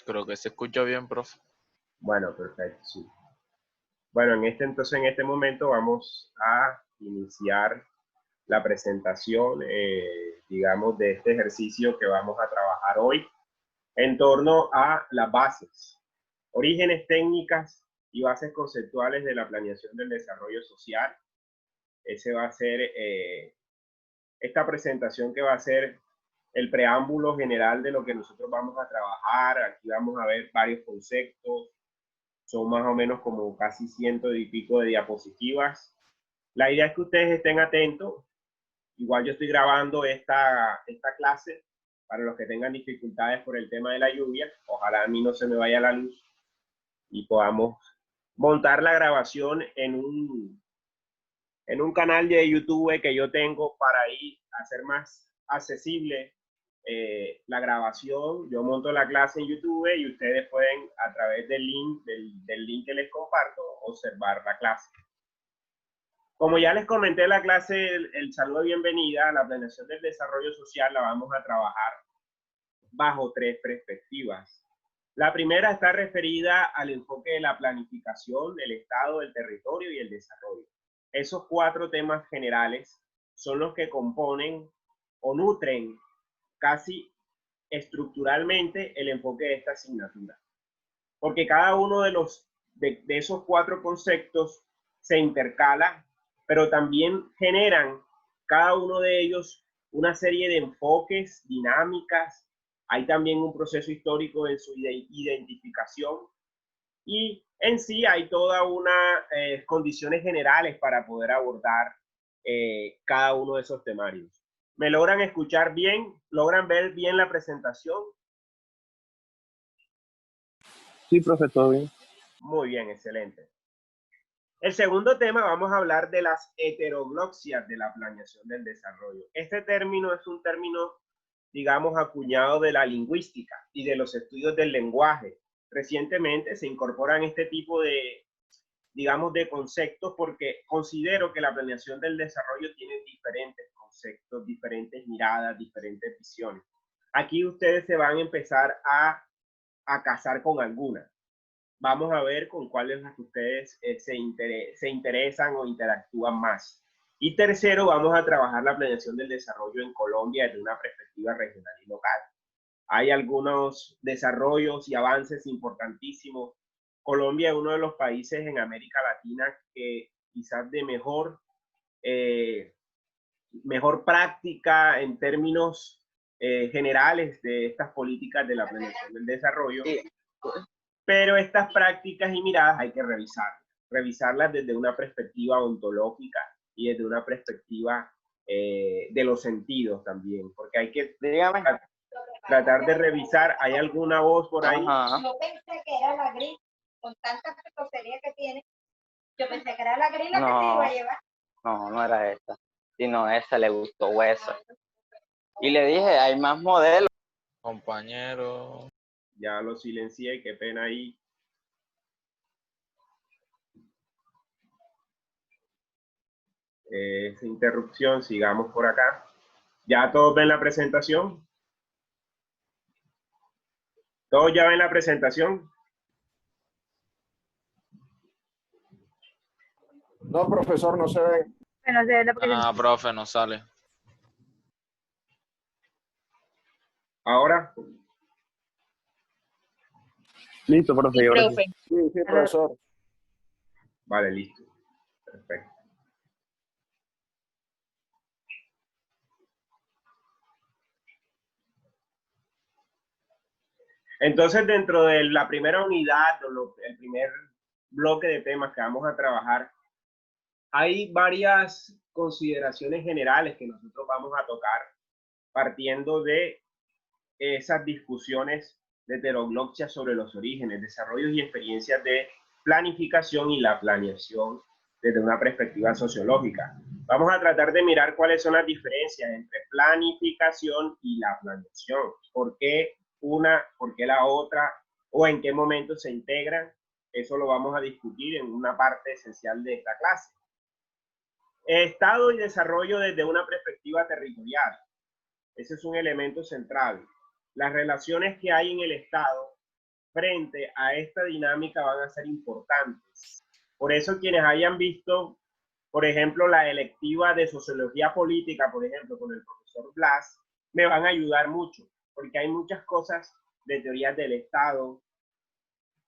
Creo que se escucha bien, profe. Bueno, perfecto, sí. Bueno, entonces en este momento vamos a iniciar la presentación, digamos, de este ejercicio que vamos a trabajar hoy en torno a las bases, orígenes, técnicas y bases conceptuales de la planeación del desarrollo social. Ese va a ser esta presentación, que va a ser el preámbulo general de lo que nosotros vamos a trabajar. Aquí vamos a ver varios conceptos, son más o menos como casi 100 y pico de diapositivas. La idea es que ustedes estén atentos. Igual yo estoy grabando esta clase para los que tengan dificultades por el tema de la lluvia. Ojalá a mí no se me vaya la luz y podamos montar la grabación en un canal de YouTube que yo tengo para ahí hacer más accesible la grabación. Yo monto la clase en YouTube y ustedes pueden, a través del link que les comparto, observar la clase. Como ya les comenté en la clase, el saludo de bienvenida, la planeación del desarrollo social la vamos a trabajar bajo 3 perspectivas. La primera está referida al enfoque de la planificación, del Estado, del territorio y el desarrollo. Esos 4 temas generales son los que componen o nutren casi estructuralmente el enfoque de esta asignatura. Porque cada uno de esos 4 conceptos se intercala, pero también generan cada uno de ellos una serie de enfoques, dinámicas. Hay también un proceso histórico en su identificación y en sí hay toda una condiciones generales para poder abordar cada uno de esos temarios. ¿Me logran escuchar bien? ¿Logran ver bien la presentación? Sí, profe, todo bien. Muy bien, excelente. El segundo tema, vamos a hablar de las heterogloxias de la planeación del desarrollo. Este término es un término, digamos, acuñado de la lingüística y de los estudios del lenguaje. Recientemente se incorporan este tipo de, digamos, de conceptos porque considero que la planeación del desarrollo tiene diferentes conceptos, diferentes miradas, diferentes visiones. Aquí ustedes se van a empezar a casar con algunas. Vamos a ver con cuáles las que ustedes se interesan o interactúan más. Y tercero, vamos a trabajar la planeación del desarrollo en Colombia desde una perspectiva regional y local. Hay algunos desarrollos y avances importantísimos. Colombia es uno de los países en América Latina que quizás de mejor práctica en términos generales de estas políticas de la planeación del desarrollo. Pero estas prácticas y miradas hay que revisarlas desde una perspectiva ontológica y desde una perspectiva de los sentidos también, porque hay que tratar de revisar. ¿Hay alguna voz por ahí? Yo pensé que era la gris, con tanta grosería que tiene. Yo pensé que era la gris la que te iba a llevar. No, no era esta. Sino esa le gustó hueso. Y le dije, hay más modelos. Compañero. Ya lo silencié, qué pena ahí. Esa interrupción, sigamos por acá. ¿Ya todos ven la presentación? ¿Todos ya ven la presentación? No, profesor, no se ve. Ah, profe, no sale. ¿Ahora? Listo, profe. Ahora sí. Sí, profesor. Vale, listo. Perfecto. Entonces, dentro de la primera unidad, el primer bloque de temas que vamos a trabajar, hay varias consideraciones generales que nosotros vamos a tocar partiendo de esas discusiones de heterogloxia sobre los orígenes, desarrollos y experiencias de planificación y la planeación desde una perspectiva sociológica. Vamos a tratar de mirar cuáles son las diferencias entre planificación y la planeación. ¿Por qué una, por qué la otra, o en qué momento se integran? Eso lo vamos a discutir en una parte esencial de esta clase. Estado y desarrollo desde una perspectiva territorial. Ese es un elemento central. Las relaciones que hay en el Estado frente a esta dinámica van a ser importantes. Por eso quienes hayan visto, por ejemplo, la electiva de Sociología Política, por ejemplo, con el profesor Blas, me van a ayudar mucho, porque hay muchas cosas de teorías del Estado,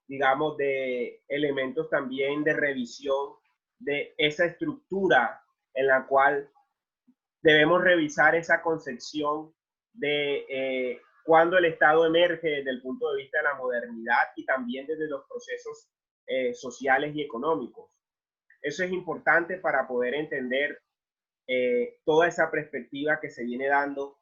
digamos, de elementos también de revisión de esa estructura en la cual debemos revisar esa concepción de cuando el Estado emerge desde el punto de vista de la modernidad y también desde los procesos sociales y económicos. Eso es importante para poder entender toda esa perspectiva que se viene dando,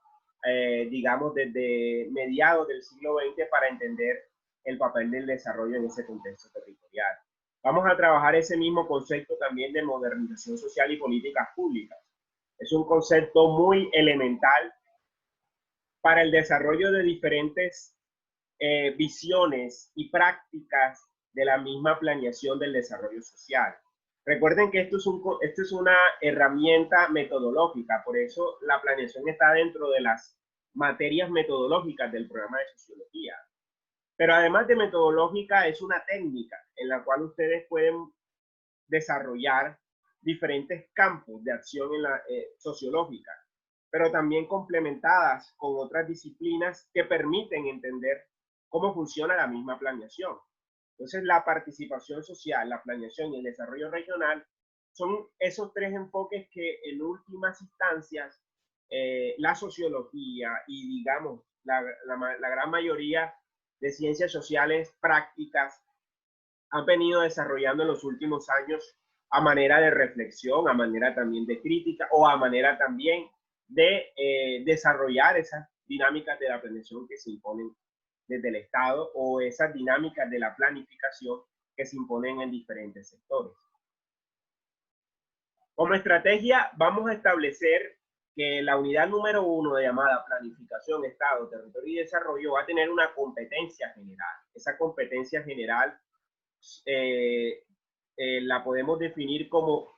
digamos, desde mediados del siglo XX para entender el papel del desarrollo en ese contexto territorial. Vamos a trabajar ese mismo concepto también de modernización social y políticas públicas. Es un concepto muy elemental para el desarrollo de diferentes visiones y prácticas de la misma planeación del desarrollo social. Recuerden que esto es una herramienta metodológica, por eso la planeación está dentro de las materias metodológicas del programa de sociología. Pero además de metodológica, es una técnica en la cual ustedes pueden desarrollar diferentes campos de acción en la sociológica, pero también complementadas con otras disciplinas que permiten entender cómo funciona la misma planeación. Entonces, la participación social, la planeación y el desarrollo regional son esos tres enfoques que en últimas instancias la sociología y, digamos, la gran mayoría de ciencias sociales prácticas han venido desarrollando en los últimos años a manera de reflexión, a manera también de crítica o a manera también de desarrollar esas dinámicas de la planeación que se imponen desde el Estado o esas dinámicas de la planificación que se imponen en diferentes sectores. Como estrategia, vamos a establecer que la unidad número 1 llamada Planificación, Estado, Territorio y Desarrollo va a tener una competencia general. Esa competencia general la podemos definir como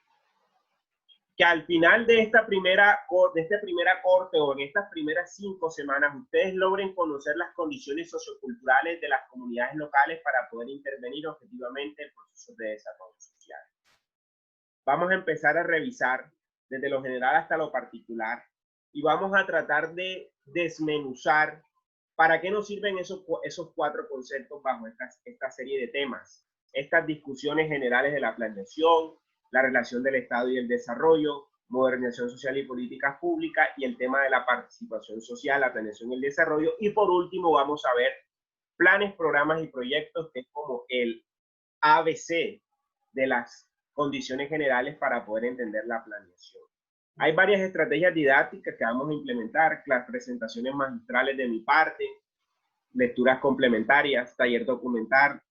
que al final de esta primera corte o en estas primeras 5 semanas ustedes logren conocer las condiciones socioculturales de las comunidades locales para poder intervenir objetivamente en procesos de desarrollo social. Vamos a empezar a revisar desde lo general hasta lo particular y vamos a tratar de desmenuzar para qué nos sirven esos 4 conceptos bajo esta serie de temas. Estas discusiones generales de la planeación, la relación del Estado y el desarrollo, modernización social y políticas públicas y el tema de la participación social, la planeación y el desarrollo. Y por último vamos a ver planes, programas y proyectos, que es como el ABC de las condiciones generales para poder entender la planeación. Hay varias estrategias didácticas que vamos a implementar, las presentaciones magistrales de mi parte, lecturas complementarias, taller documental,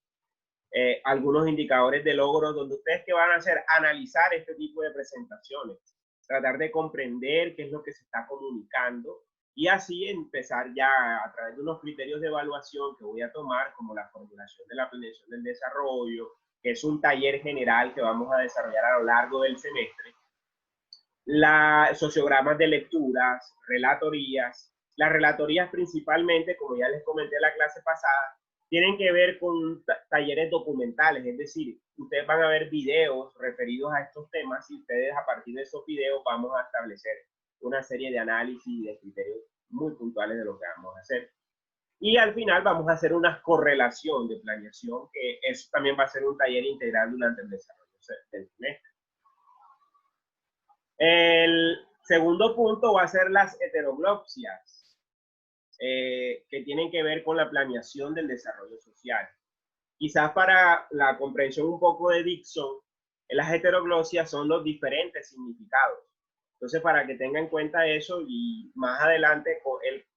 algunos indicadores de logro donde ustedes que van a hacer, analizar este tipo de presentaciones, tratar de comprender qué es lo que se está comunicando y así empezar ya a través de unos criterios de evaluación que voy a tomar, como la formulación de la planeación del desarrollo, que es un taller general que vamos a desarrollar a lo largo del semestre, sociogramas de lecturas, relatorías. Las relatorías principalmente, como ya les comenté en la clase pasada, tienen que ver con talleres documentales, es decir, ustedes van a ver videos referidos a estos temas y ustedes a partir de esos videos vamos a establecer una serie de análisis y de criterios muy puntuales de lo que vamos a hacer. Y al final vamos a hacer una correlación de planeación, que eso también va a ser un taller integral durante el desarrollo del semestre. El segundo punto va a ser las heteroglosias, que tienen que ver con la planeación del desarrollo social. Quizás para la comprensión un poco de Dixon, las heteroglosias son los diferentes significados. Entonces, para que tengan en cuenta eso y más adelante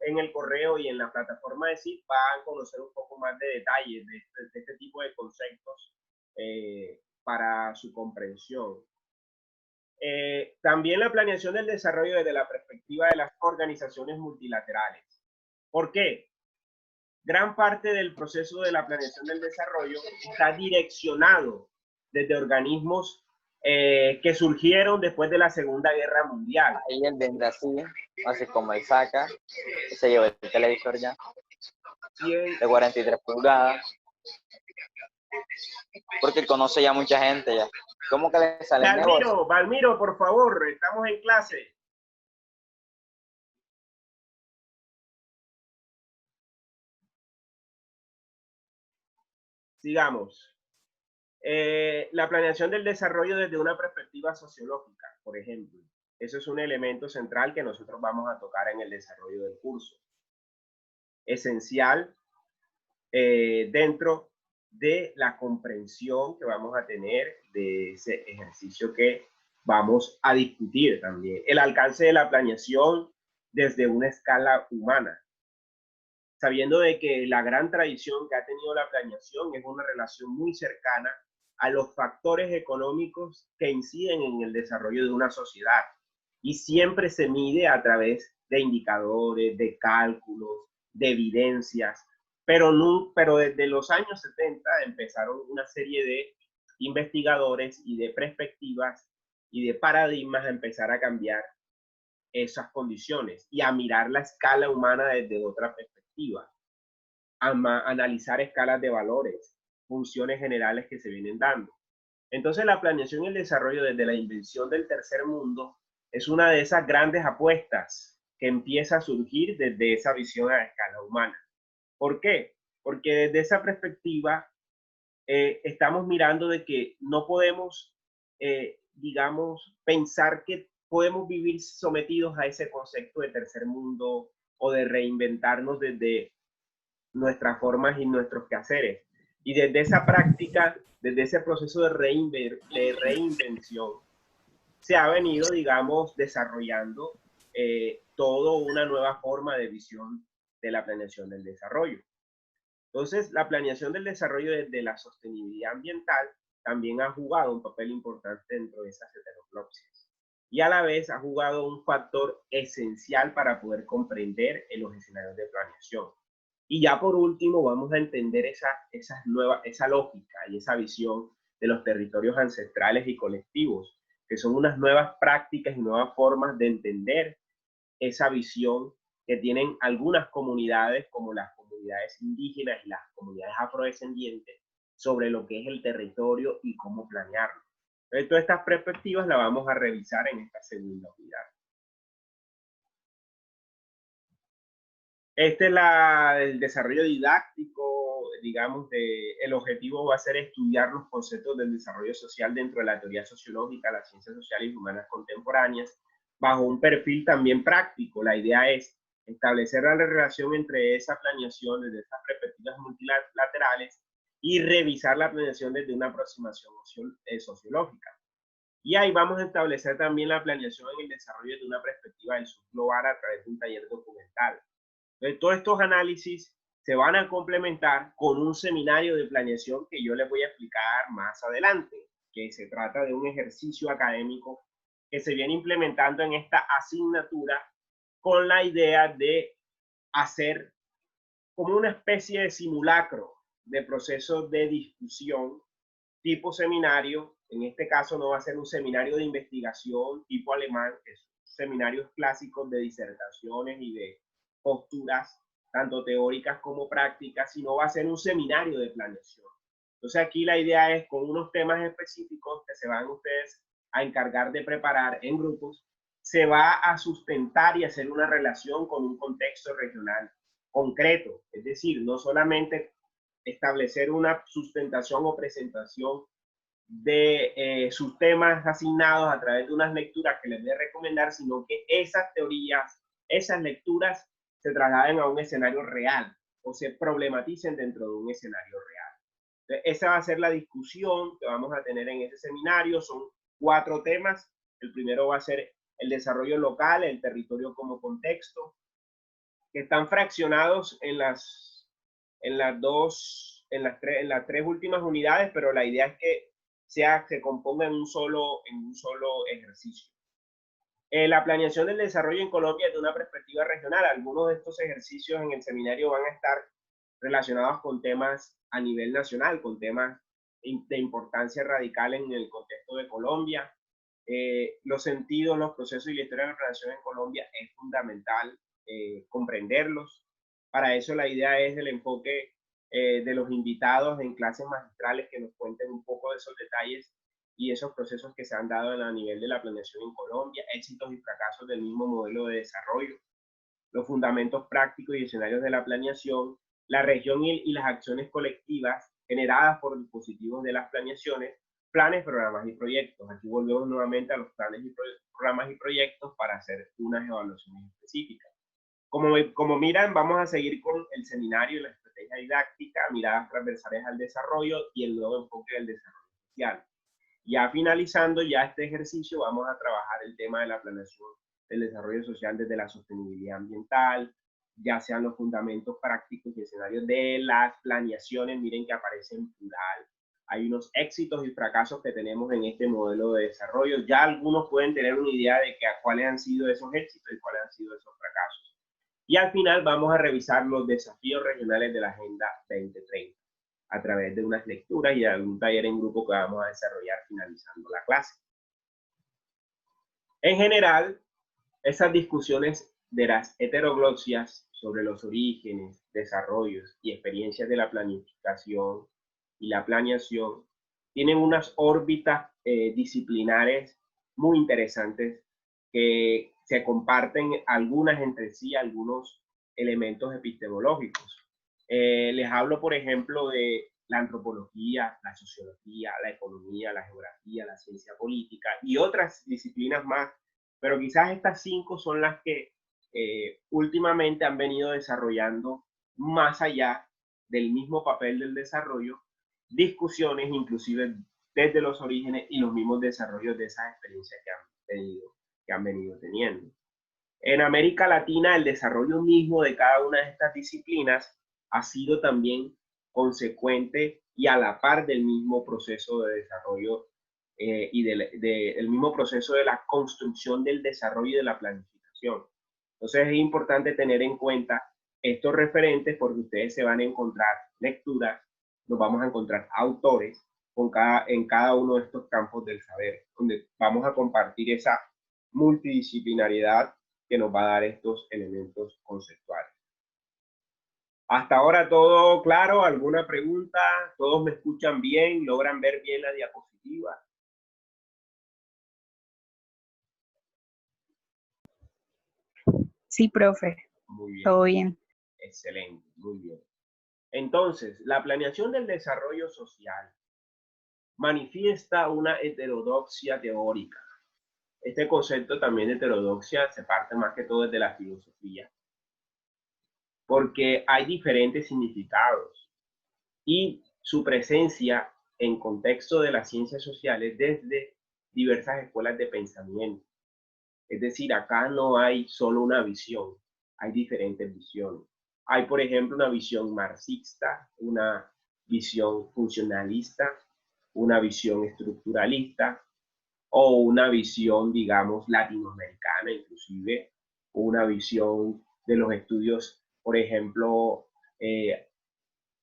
en el correo y en la plataforma de CIP van a conocer un poco más de detalles de este tipo de conceptos para su comprensión. También la planeación del desarrollo desde la perspectiva de las organizaciones multilaterales. ¿Por qué? Gran parte del proceso de la planeación del desarrollo está direccionado desde organismos que surgieron después de la Segunda Guerra Mundial. Ahí él vendrá así, así como el saca, se llevó el televisor ya, de 43 pulgadas. porque conoce ya mucha gente ya. ¿Cómo que le sale el negocio? Valmiro, por favor, estamos en clase. Sigamos. La planeación del desarrollo desde una perspectiva sociológica, por ejemplo. Eso es un elemento central que nosotros vamos a tocar en el desarrollo del curso. Esencial dentro de la comprensión que vamos a tener de ese ejercicio que vamos a discutir también. El alcance de la planeación desde una escala humana. Sabiendo de que la gran tradición que ha tenido la planeación es una relación muy cercana a los factores económicos que inciden en el desarrollo de una sociedad. Y siempre se mide a través de indicadores, de cálculos, de evidencias, pero desde los años 70 empezaron una serie de investigadores y de perspectivas y de paradigmas a empezar a cambiar esas condiciones y a mirar la escala humana desde otra perspectiva, a analizar escalas de valores, funciones generales que se vienen dando. Entonces la planeación y el desarrollo desde la invención del tercer mundo es una de esas grandes apuestas que empieza a surgir desde esa visión a escala humana. ¿Por qué? Porque desde esa perspectiva estamos mirando de que no podemos, digamos, pensar que podemos vivir sometidos a ese concepto de tercer mundo o de reinventarnos desde nuestras formas y nuestros quehaceres. Y desde esa práctica, desde ese proceso de reinvención, se ha venido, digamos, desarrollando toda una nueva forma de visión de la planeación del desarrollo. Entonces, la planeación del desarrollo desde la sostenibilidad ambiental también ha jugado un papel importante dentro de esas heteroclopsias. Y a la vez ha jugado un factor esencial para poder comprender en los escenarios de planeación. Y ya por último, vamos a entender esa lógica y esa visión de los territorios ancestrales y colectivos, que son unas nuevas prácticas y nuevas formas de entender esa visión que tienen algunas comunidades, como las comunidades indígenas y las comunidades afrodescendientes, sobre lo que es el territorio y cómo planearlo. Entonces, todas estas perspectivas las vamos a revisar en esta segunda unidad. Este es el desarrollo didáctico, digamos, el objetivo va a ser estudiar los conceptos del desarrollo social dentro de la teoría sociológica, las ciencias sociales y humanas contemporáneas, bajo un perfil también práctico. La idea es establecer la relación entre esa planeación desde estas perspectivas multilaterales y revisar la planeación desde una aproximación sociológica. Y ahí vamos a establecer también la planeación en el desarrollo de una perspectiva del sur global a través de un taller documental. Entonces, todos estos análisis se van a complementar con un seminario de planeación que yo les voy a explicar más adelante, que se trata de un ejercicio académico que se viene implementando en esta asignatura con la idea de hacer como una especie de simulacro de procesos de discusión tipo seminario. En este caso no va a ser un seminario de investigación tipo alemán, que son seminarios clásicos de disertaciones y de posturas, tanto teóricas como prácticas, sino va a ser un seminario de planeación. Entonces aquí la idea es con unos temas específicos que se van ustedes a encargar de preparar en grupos, se va a sustentar y hacer una relación con un contexto regional concreto, es decir, no solamente establecer una sustentación o presentación de sus temas asignados a través de unas lecturas que les voy a recomendar, sino que esas teorías, esas lecturas se trasladen a un escenario real o se problematicen dentro de un escenario real. Entonces, esa va a ser la discusión que vamos a tener en ese seminario. Son 4 temas. El primero va a ser el desarrollo local, el territorio como contexto, que están fraccionados en las 3 últimas unidades, pero la idea es que se componga en un solo ejercicio. La planeación del desarrollo en Colombia desde una perspectiva regional. Algunos de estos ejercicios en el seminario van a estar relacionados con temas a nivel nacional, con temas de importancia radical en el contexto de Colombia. Los sentidos, los procesos y la historia de la planeación en Colombia es fundamental comprenderlos. Para eso la idea es el enfoque de los invitados en clases magistrales que nos cuenten un poco de esos detalles y esos procesos que se han dado a nivel de la planeación en Colombia, éxitos y fracasos del mismo modelo de desarrollo, los fundamentos prácticos y escenarios de la planeación, la región y las acciones colectivas generadas por dispositivos de las planeaciones, planes, programas y proyectos. Aquí volvemos nuevamente a los planes y programas y proyectos para hacer unas evaluaciones específicas. Como miran, vamos a seguir con el seminario y la estrategia didáctica, miradas transversales al desarrollo y el nuevo enfoque del desarrollo social. Ya finalizando ya este ejercicio, vamos a trabajar el tema de la planeación del desarrollo social desde la sostenibilidad ambiental, ya sean los fundamentos prácticos y escenarios de las planeaciones. Miren que aparece en plural. Hay unos éxitos y fracasos que tenemos en este modelo de desarrollo. Ya algunos pueden tener una idea de cuáles han sido esos éxitos y cuáles han sido esos fracasos. Y al final vamos a revisar los desafíos regionales de la Agenda 2030 a través de unas lecturas y de algún taller en grupo que vamos a desarrollar finalizando la clase. En general, esas discusiones de las heterogloxias sobre los orígenes, desarrollos y experiencias de la planificación y la planeación tienen unas órbitas disciplinares muy interesantes que se comparten algunas entre sí, algunos elementos epistemológicos. Les hablo, por ejemplo, de la antropología, la sociología, la economía, la geografía, la ciencia política y otras disciplinas más, pero quizás estas 5 son las que últimamente han venido desarrollando más allá del mismo papel del desarrollo, discusiones inclusive desde los orígenes y los mismos desarrollos de esas experiencias que han venido teniendo. En América Latina, el desarrollo mismo de cada una de estas disciplinas ha sido también consecuente y a la par del mismo proceso de desarrollo y del mismo proceso de la construcción del desarrollo y de la planificación. Entonces es importante tener en cuenta estos referentes porque ustedes se van a encontrar lecturas, nos vamos a encontrar autores en cada uno de estos campos del saber, donde vamos a compartir esa multidisciplinariedad que nos va a dar estos elementos conceptuales. Hasta ahora todo claro, ¿alguna pregunta? ¿Todos me escuchan bien? ¿Logran ver bien la diapositiva? Sí, profe. Muy bien. Todo bien. Excelente, muy bien. Entonces, la planeación del desarrollo social manifiesta una heterodoxia teórica. Este concepto también de heterodoxia se parte más que todo desde la filosofía, porque hay diferentes significados y su presencia en contexto de las ciencias sociales desde diversas escuelas de pensamiento. Es decir, acá no hay solo una visión, hay diferentes visiones. Hay, por ejemplo, una visión marxista, una visión funcionalista, una visión estructuralista o una visión, digamos, latinoamericana, inclusive una visión de los estudios, por ejemplo,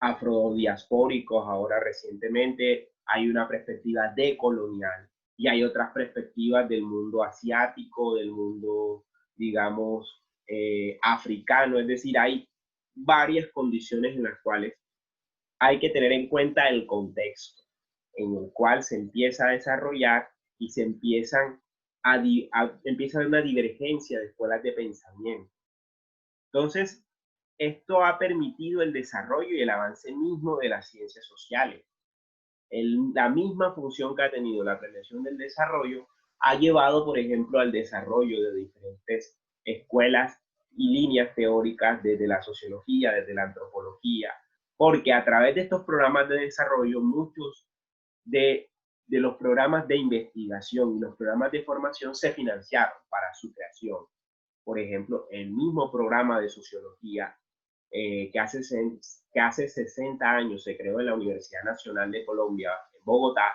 afrodiaspóricos. Ahora recientemente hay una perspectiva decolonial y hay otras perspectivas del mundo asiático, del mundo, digamos, africano. Es decir, hay varias condiciones en las cuales hay que tener en cuenta el contexto en el cual se empieza a desarrollar y se empieza a haber una divergencia de escuelas de pensamiento. Entonces, esto ha permitido el desarrollo y el avance mismo de las ciencias sociales. La misma función que ha tenido la planeación del desarrollo ha llevado, por ejemplo, al desarrollo de diferentes escuelas y líneas teóricas desde la sociología, desde la antropología, porque a través de estos programas de desarrollo, muchos de los programas de investigación y los programas de formación se financiaron para su creación. Por ejemplo, el mismo programa de sociología que hace 60 años se creó en la Universidad Nacional de Colombia, en Bogotá,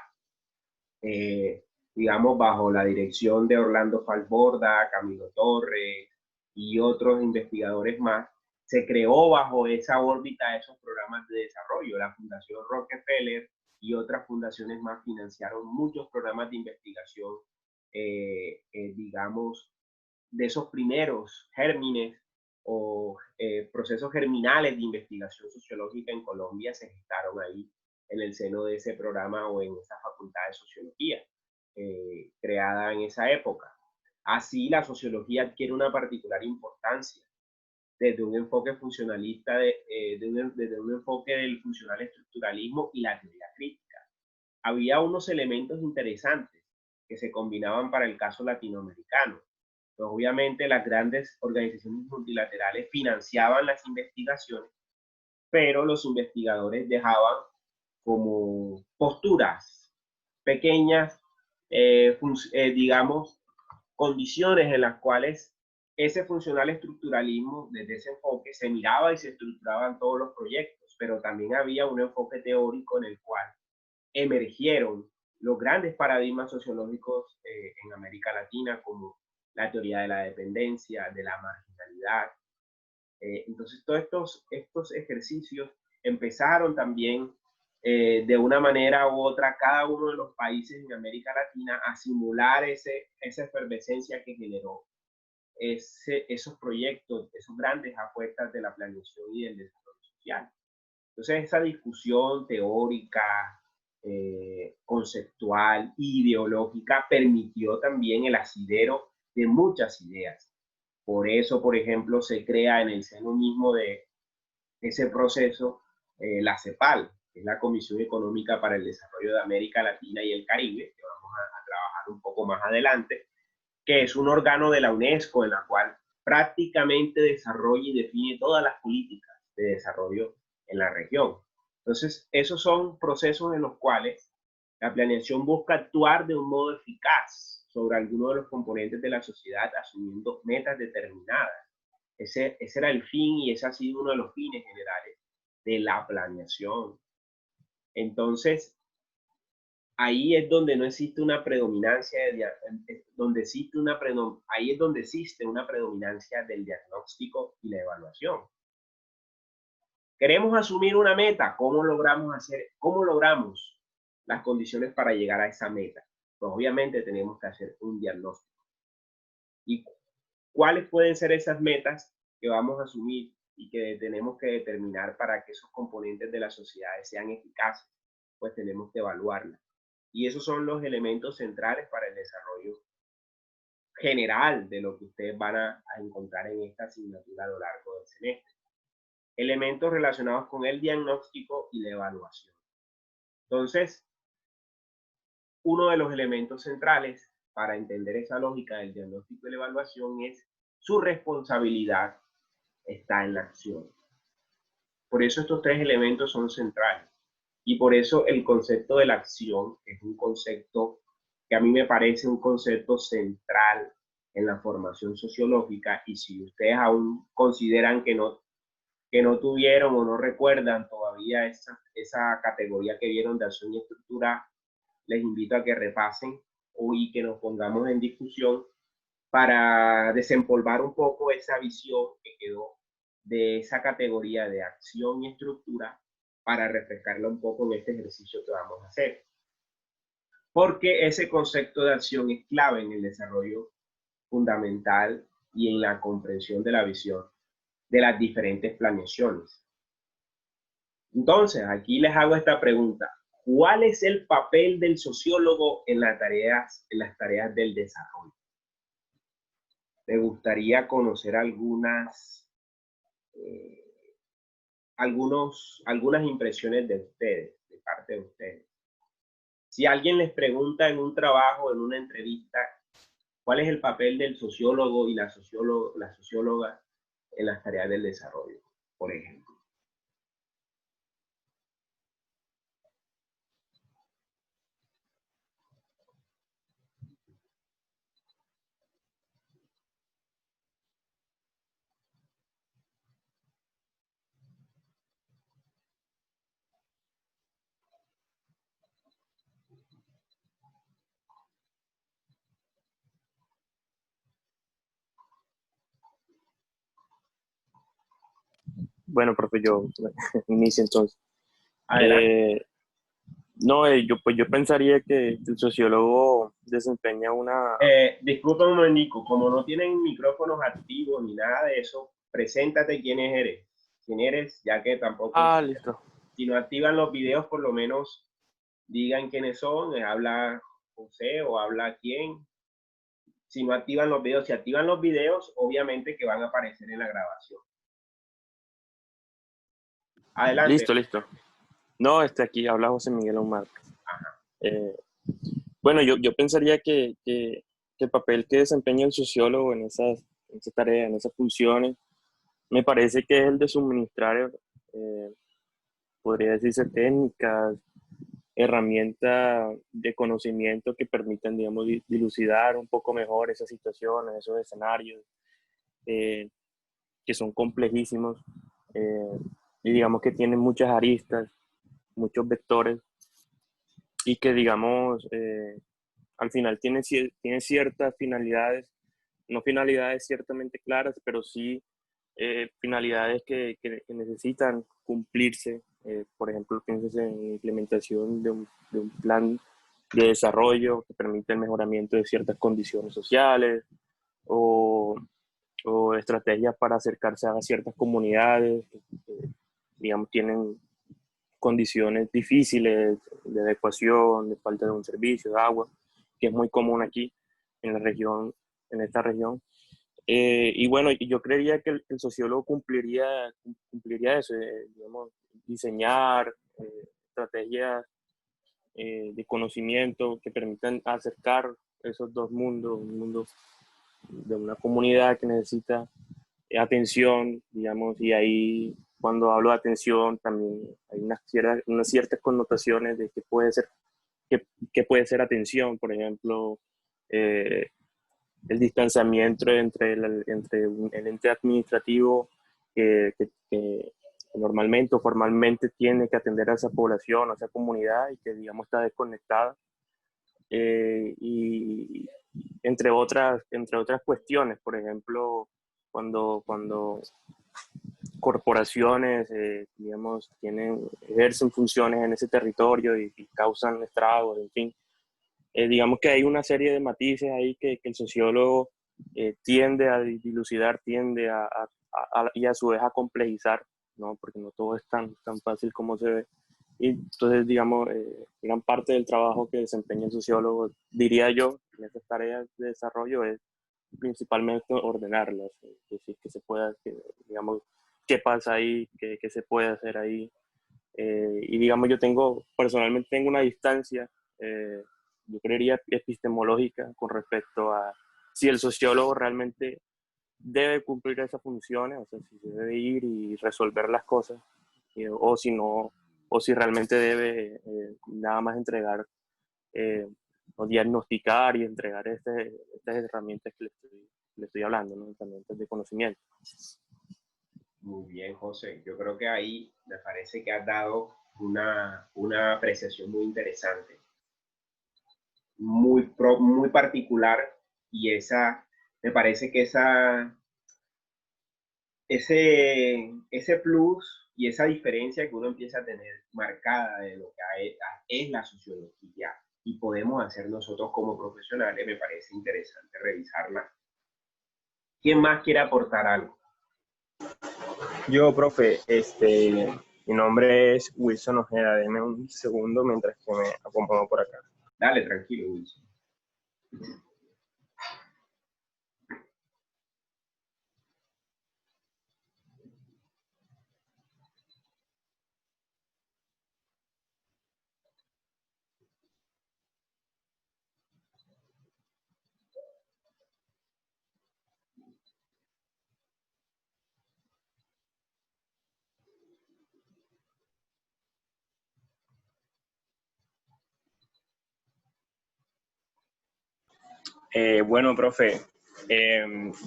digamos, bajo la dirección de Orlando Falborda, Camilo Torres y otros investigadores más, se creó bajo esa órbita esos programas de desarrollo. La Fundación Rockefeller y otras fundaciones más financiaron muchos programas de investigación, digamos, de esos primeros gérmenes o procesos germinales de investigación sociológica en Colombia se gestaron ahí en el seno de ese programa o en esa facultad de sociología creada en esa época. Así, la sociología adquiere una particular importancia desde un enfoque funcionalista, desde un enfoque del funcional estructuralismo y la teoría crítica. Había unos elementos interesantes que se combinaban para el caso latinoamericano. Pues obviamente las grandes organizaciones multilaterales financiaban las investigaciones, pero los investigadores dejaban como posturas pequeñas, digamos, condiciones en las cuales ese funcional estructuralismo, desde ese enfoque, se miraba y se estructuraban todos los proyectos, pero también había un enfoque teórico en el cual emergieron los grandes paradigmas sociológicos en América Latina, como la teoría de la dependencia, de la marginalidad. Entonces, todos estos ejercicios empezaron también de una manera u otra, cada uno de los países en América Latina a simular esa efervescencia que generó esos proyectos, esos grandes apuestas de la planeación y del desarrollo social. Entonces, esa discusión teórica, conceptual, ideológica, permitió también el asidero de muchas ideas. Por eso, por ejemplo, se crea en el seno mismo de ese proceso la CEPAL, que es la Comisión Económica para el Desarrollo de América Latina y el Caribe, que vamos a trabajar un poco más adelante, que es un órgano de la UNESCO en la cual prácticamente desarrolla y define todas las políticas de desarrollo en la región. Entonces, esos son procesos en los cuales la planeación busca actuar de un modo eficaz sobre alguno de los componentes de la sociedad, asumiendo metas determinadas. Ese era el fin y ese ha sido uno de los fines generales de la planeación. Entonces, ahí es donde no existe una predominancia, ahí es donde existe una predominancia del diagnóstico y la evaluación. Queremos asumir una meta, ¿cómo logramos las condiciones para llegar a esa meta? Pues obviamente tenemos que hacer un diagnóstico. ¿Y cuáles pueden ser esas metas que vamos a asumir y que tenemos que determinar para que esos componentes de la sociedad sean eficaces? Pues tenemos que evaluarlas. Y esos son los elementos centrales para el desarrollo general de lo que ustedes van a encontrar en esta asignatura a lo largo del semestre. Elementos relacionados con el diagnóstico y la evaluación. Entonces, uno de los elementos centrales para entender esa lógica del diagnóstico y la evaluación es su responsabilidad está en la acción. Por eso estos tres elementos son centrales. Y por eso el concepto de la acción es un concepto que a mí me parece un concepto central en la formación sociológica. Y si ustedes aún consideran que no tuvieron o no recuerdan todavía esa categoría que vieron de acción y estructura, les invito a que repasen y que nos pongamos en discusión para desempolvar un poco esa visión que quedó de esa categoría de acción y estructura, para refrescarla un poco en este ejercicio que vamos a hacer. Porque ese concepto de acción es clave en el desarrollo fundamental y en la comprensión de la visión de las diferentes planeaciones. Entonces, aquí les hago esta pregunta. ¿Cuál es el papel del sociólogo en las tareas del desarrollo? Me gustaría conocer algunas impresiones de ustedes, de parte de ustedes. Si alguien les pregunta en un trabajo, en una entrevista, ¿cuál es el papel del sociólogo y la socióloga en las tareas del desarrollo, por ejemplo? Bueno, profe, yo inicio entonces. Yo pensaría que el sociólogo desempeña una... Disculpen un momentico, como no tienen micrófonos activos ni nada de eso, preséntate quién eres, ya que tampoco, Listo. si no activan los videos, por lo menos digan quiénes son, habla José o habla quién. Si no activan los videos, si activan los videos, obviamente que van a aparecer en la grabación. Adelante. Listo. No, aquí habla José Miguel Omar. Bueno, yo pensaría que el papel que desempeña el sociólogo en esas tareas, en esas funciones, me parece que es el de suministrar, podría decirse, técnicas, herramientas de conocimiento que permitan, digamos, dilucidar un poco mejor esas situaciones, esos escenarios, que son complejísimos, y digamos que tienen muchas aristas, muchos vectores, y que, digamos, al final tienen ciertas finalidades, no finalidades ciertamente claras, pero sí finalidades que necesitan cumplirse. Por ejemplo, pienses en la implementación de un plan de desarrollo que permite el mejoramiento de ciertas condiciones sociales o estrategias para acercarse a ciertas comunidades que, digamos, tienen condiciones difíciles de adecuación, de falta de un servicio, de agua, que es muy común aquí en la región, en esta región. Y bueno, yo creería que el sociólogo cumpliría eso, digamos, diseñar estrategias de conocimiento que permitan acercar esos dos mundos, un mundo de una comunidad que necesita atención, digamos, y ahí cuando hablo de atención también hay unas ciertas connotaciones de qué puede ser atención, por ejemplo, el distanciamiento entre el ente administrativo que normalmente o formalmente tiene que atender a esa población, a esa comunidad y que, digamos, está desconectada. Y entre otras cuestiones, por ejemplo, cuando corporaciones, digamos, ejercen funciones en ese territorio y causan estragos, en fin. Digamos que hay una serie de matices ahí que el sociólogo tiende a dilucidar, y a su vez a complejizar, ¿no? Porque no todo es tan fácil como se ve. Y entonces, digamos, gran parte del trabajo que desempeña el sociólogo, diría yo, en estas tareas de desarrollo es principalmente ordenarlas, es decir, que se pueda, digamos, qué pasa ahí, qué se puede hacer ahí. Y digamos, personalmente tengo una distancia, yo creería epistemológica, con respecto a si el sociólogo realmente debe cumplir esas funciones, o sea, si se debe ir y resolver las cosas, o si no, o si realmente debe nada más entregar o diagnosticar y entregar estas herramientas que le estoy hablando, ¿no? Herramientas de conocimiento. Muy bien, José. Yo creo que ahí me parece que has dado una apreciación muy interesante, muy particular, y me parece que ese plus y esa diferencia que uno empieza a tener marcada de lo que es la sociología y podemos hacer nosotros como profesionales, me parece interesante revisarla. ¿Quién más quiere aportar algo? Yo, profe, mi nombre es Wilson Ojeda. Deme un segundo mientras que me acomodo por acá. Dale, tranquilo, Wilson. Bueno, profe,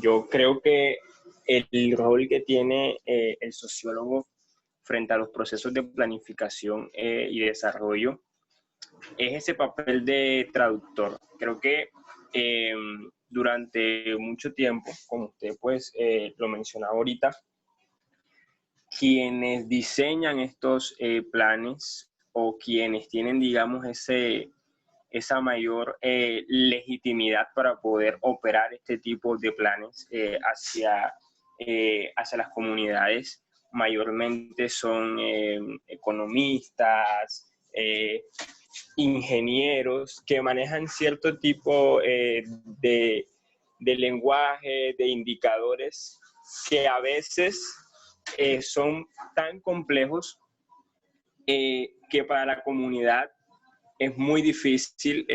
yo creo que el rol que tiene el sociólogo frente a los procesos de planificación y desarrollo es ese papel de traductor. Creo que durante mucho tiempo, como usted pues lo mencionaba ahorita, quienes diseñan estos planes o quienes tienen, digamos, esa mayor legitimidad para poder operar este tipo de planes hacia hacia las comunidades mayormente son economistas, ingenieros que manejan cierto tipo de lenguaje, de indicadores que a veces son tan complejos que para la comunidad es muy difícil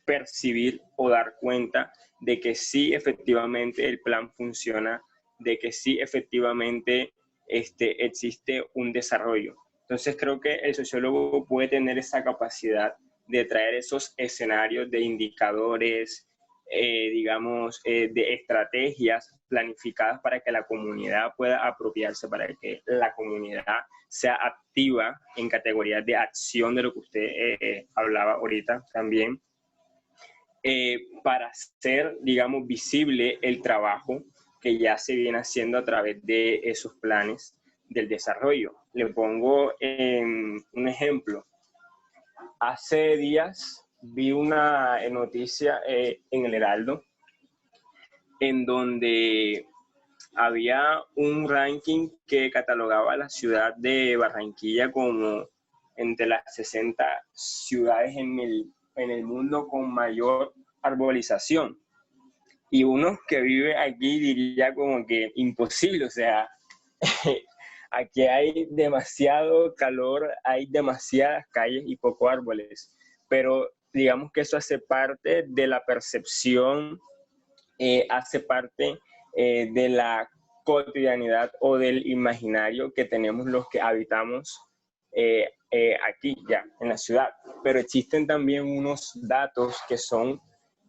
percibir o dar cuenta de que sí efectivamente el plan funciona, de que sí efectivamente existe un desarrollo. Entonces creo que el sociólogo puede tener esa capacidad de traer esos escenarios de indicadores, de estrategias planificadas para que la comunidad pueda apropiarse, para que la comunidad sea activa en categorías de acción, de lo que usted hablaba ahorita también, para hacer, digamos, visible el trabajo que ya se viene haciendo a través de esos planes del desarrollo. Le pongo un ejemplo. Hace días vi una noticia en el Heraldo en donde había un ranking que catalogaba a la ciudad de Barranquilla como entre las 60 ciudades en el mundo con mayor arbolización. Y uno que vive aquí diría como que imposible, o sea, aquí hay demasiado calor, hay demasiadas calles y pocos árboles, pero digamos que eso hace parte de la percepción, hace parte de la cotidianidad o del imaginario que tenemos los que habitamos aquí ya en la ciudad. Pero existen también unos datos que son,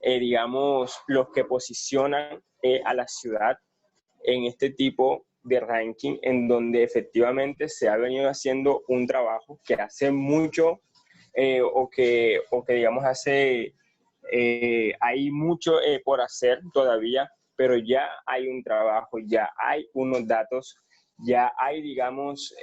digamos, los que posicionan a la ciudad en este tipo de ranking, en donde efectivamente se ha venido haciendo un trabajo que hace mucho o que digamos hay mucho por hacer todavía, pero ya hay un trabajo, ya hay unos datos, ya hay, digamos,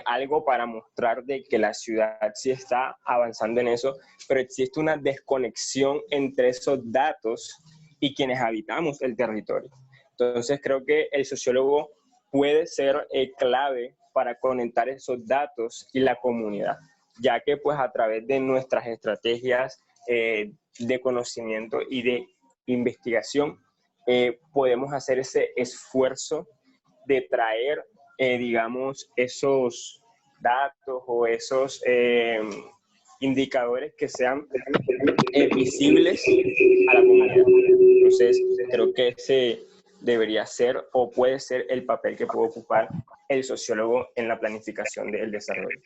algo para mostrar de que la ciudad sí está avanzando en eso, pero existe una desconexión entre esos datos y quienes habitamos el territorio. Entonces creo que el sociólogo puede ser clave para conectar esos datos y la comunidad, ya que pues a través de nuestras estrategias de conocimiento y de investigación podemos hacer ese esfuerzo de traer, digamos, esos datos o esos indicadores que sean visibles a la comunidad. Entonces, creo que ese debería ser o puede ser el papel que puede ocupar el sociólogo en la planificación del desarrollo.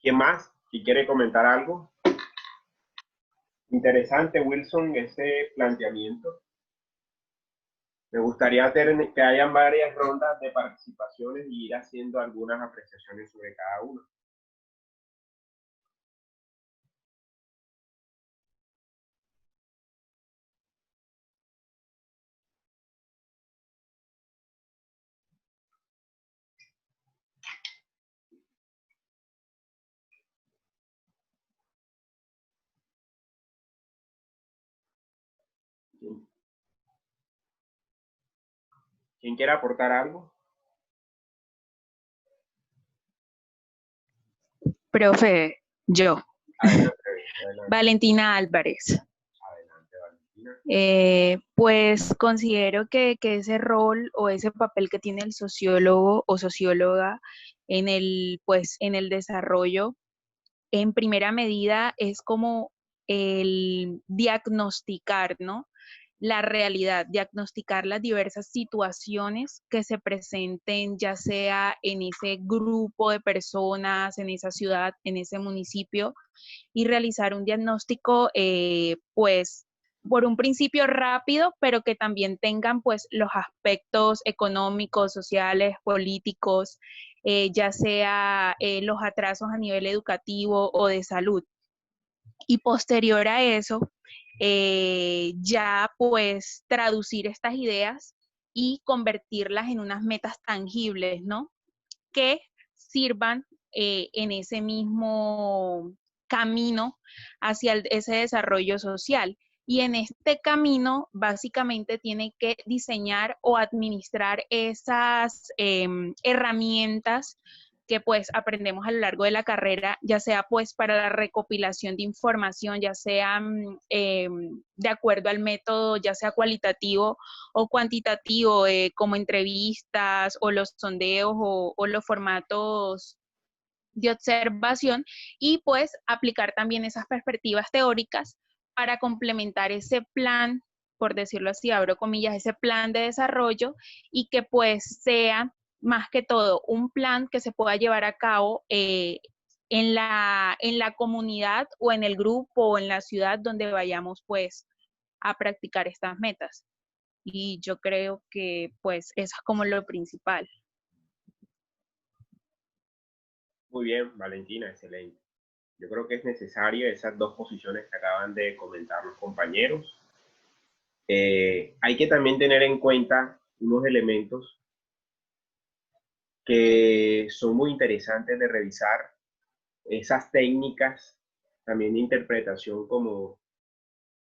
¿Quién más? Si quiere comentar algo. Interesante, Wilson, ese planteamiento. Me gustaría que hayan varias rondas de participaciones y ir haciendo algunas apreciaciones sobre cada uno. ¿Quién quiere aportar algo? Profe, yo. Adelante, adelante. Valentina Álvarez. Adelante, Valentina. Pues considero que ese rol o ese papel que tiene el sociólogo o socióloga en el desarrollo, en primera medida es como el diagnosticar, ¿no? La realidad, diagnosticar las diversas situaciones que se presenten, ya sea en ese grupo de personas, en esa ciudad, en ese municipio, y realizar un diagnóstico, pues, por un principio rápido, pero que también tengan, pues, los aspectos económicos, sociales, políticos, ya sea los atrasos a nivel educativo o de salud. Y posterior a eso, ya pues traducir estas ideas y convertirlas en unas metas tangibles, ¿no? Que sirvan en ese mismo camino hacia ese desarrollo social. Y en este camino, básicamente, tiene que diseñar o administrar esas herramientas que pues aprendemos a lo largo de la carrera, ya sea pues para la recopilación de información, ya sea de acuerdo al método, ya sea cualitativo o cuantitativo, como entrevistas o los sondeos o los formatos de observación, y pues aplicar también esas perspectivas teóricas para complementar ese plan, por decirlo así, abro comillas, ese plan de desarrollo, y que pues sea más que todo un plan que se pueda llevar a cabo en la comunidad o en el grupo o en la ciudad donde vayamos pues a practicar estas metas. Y yo creo que pues eso es como lo principal. Muy bien, Valentina, excelente. Yo creo que es necesario esas dos posiciones que acaban de comentar los compañeros. Hay que también tener en cuenta unos elementos que son muy interesantes de revisar, esas técnicas también de interpretación como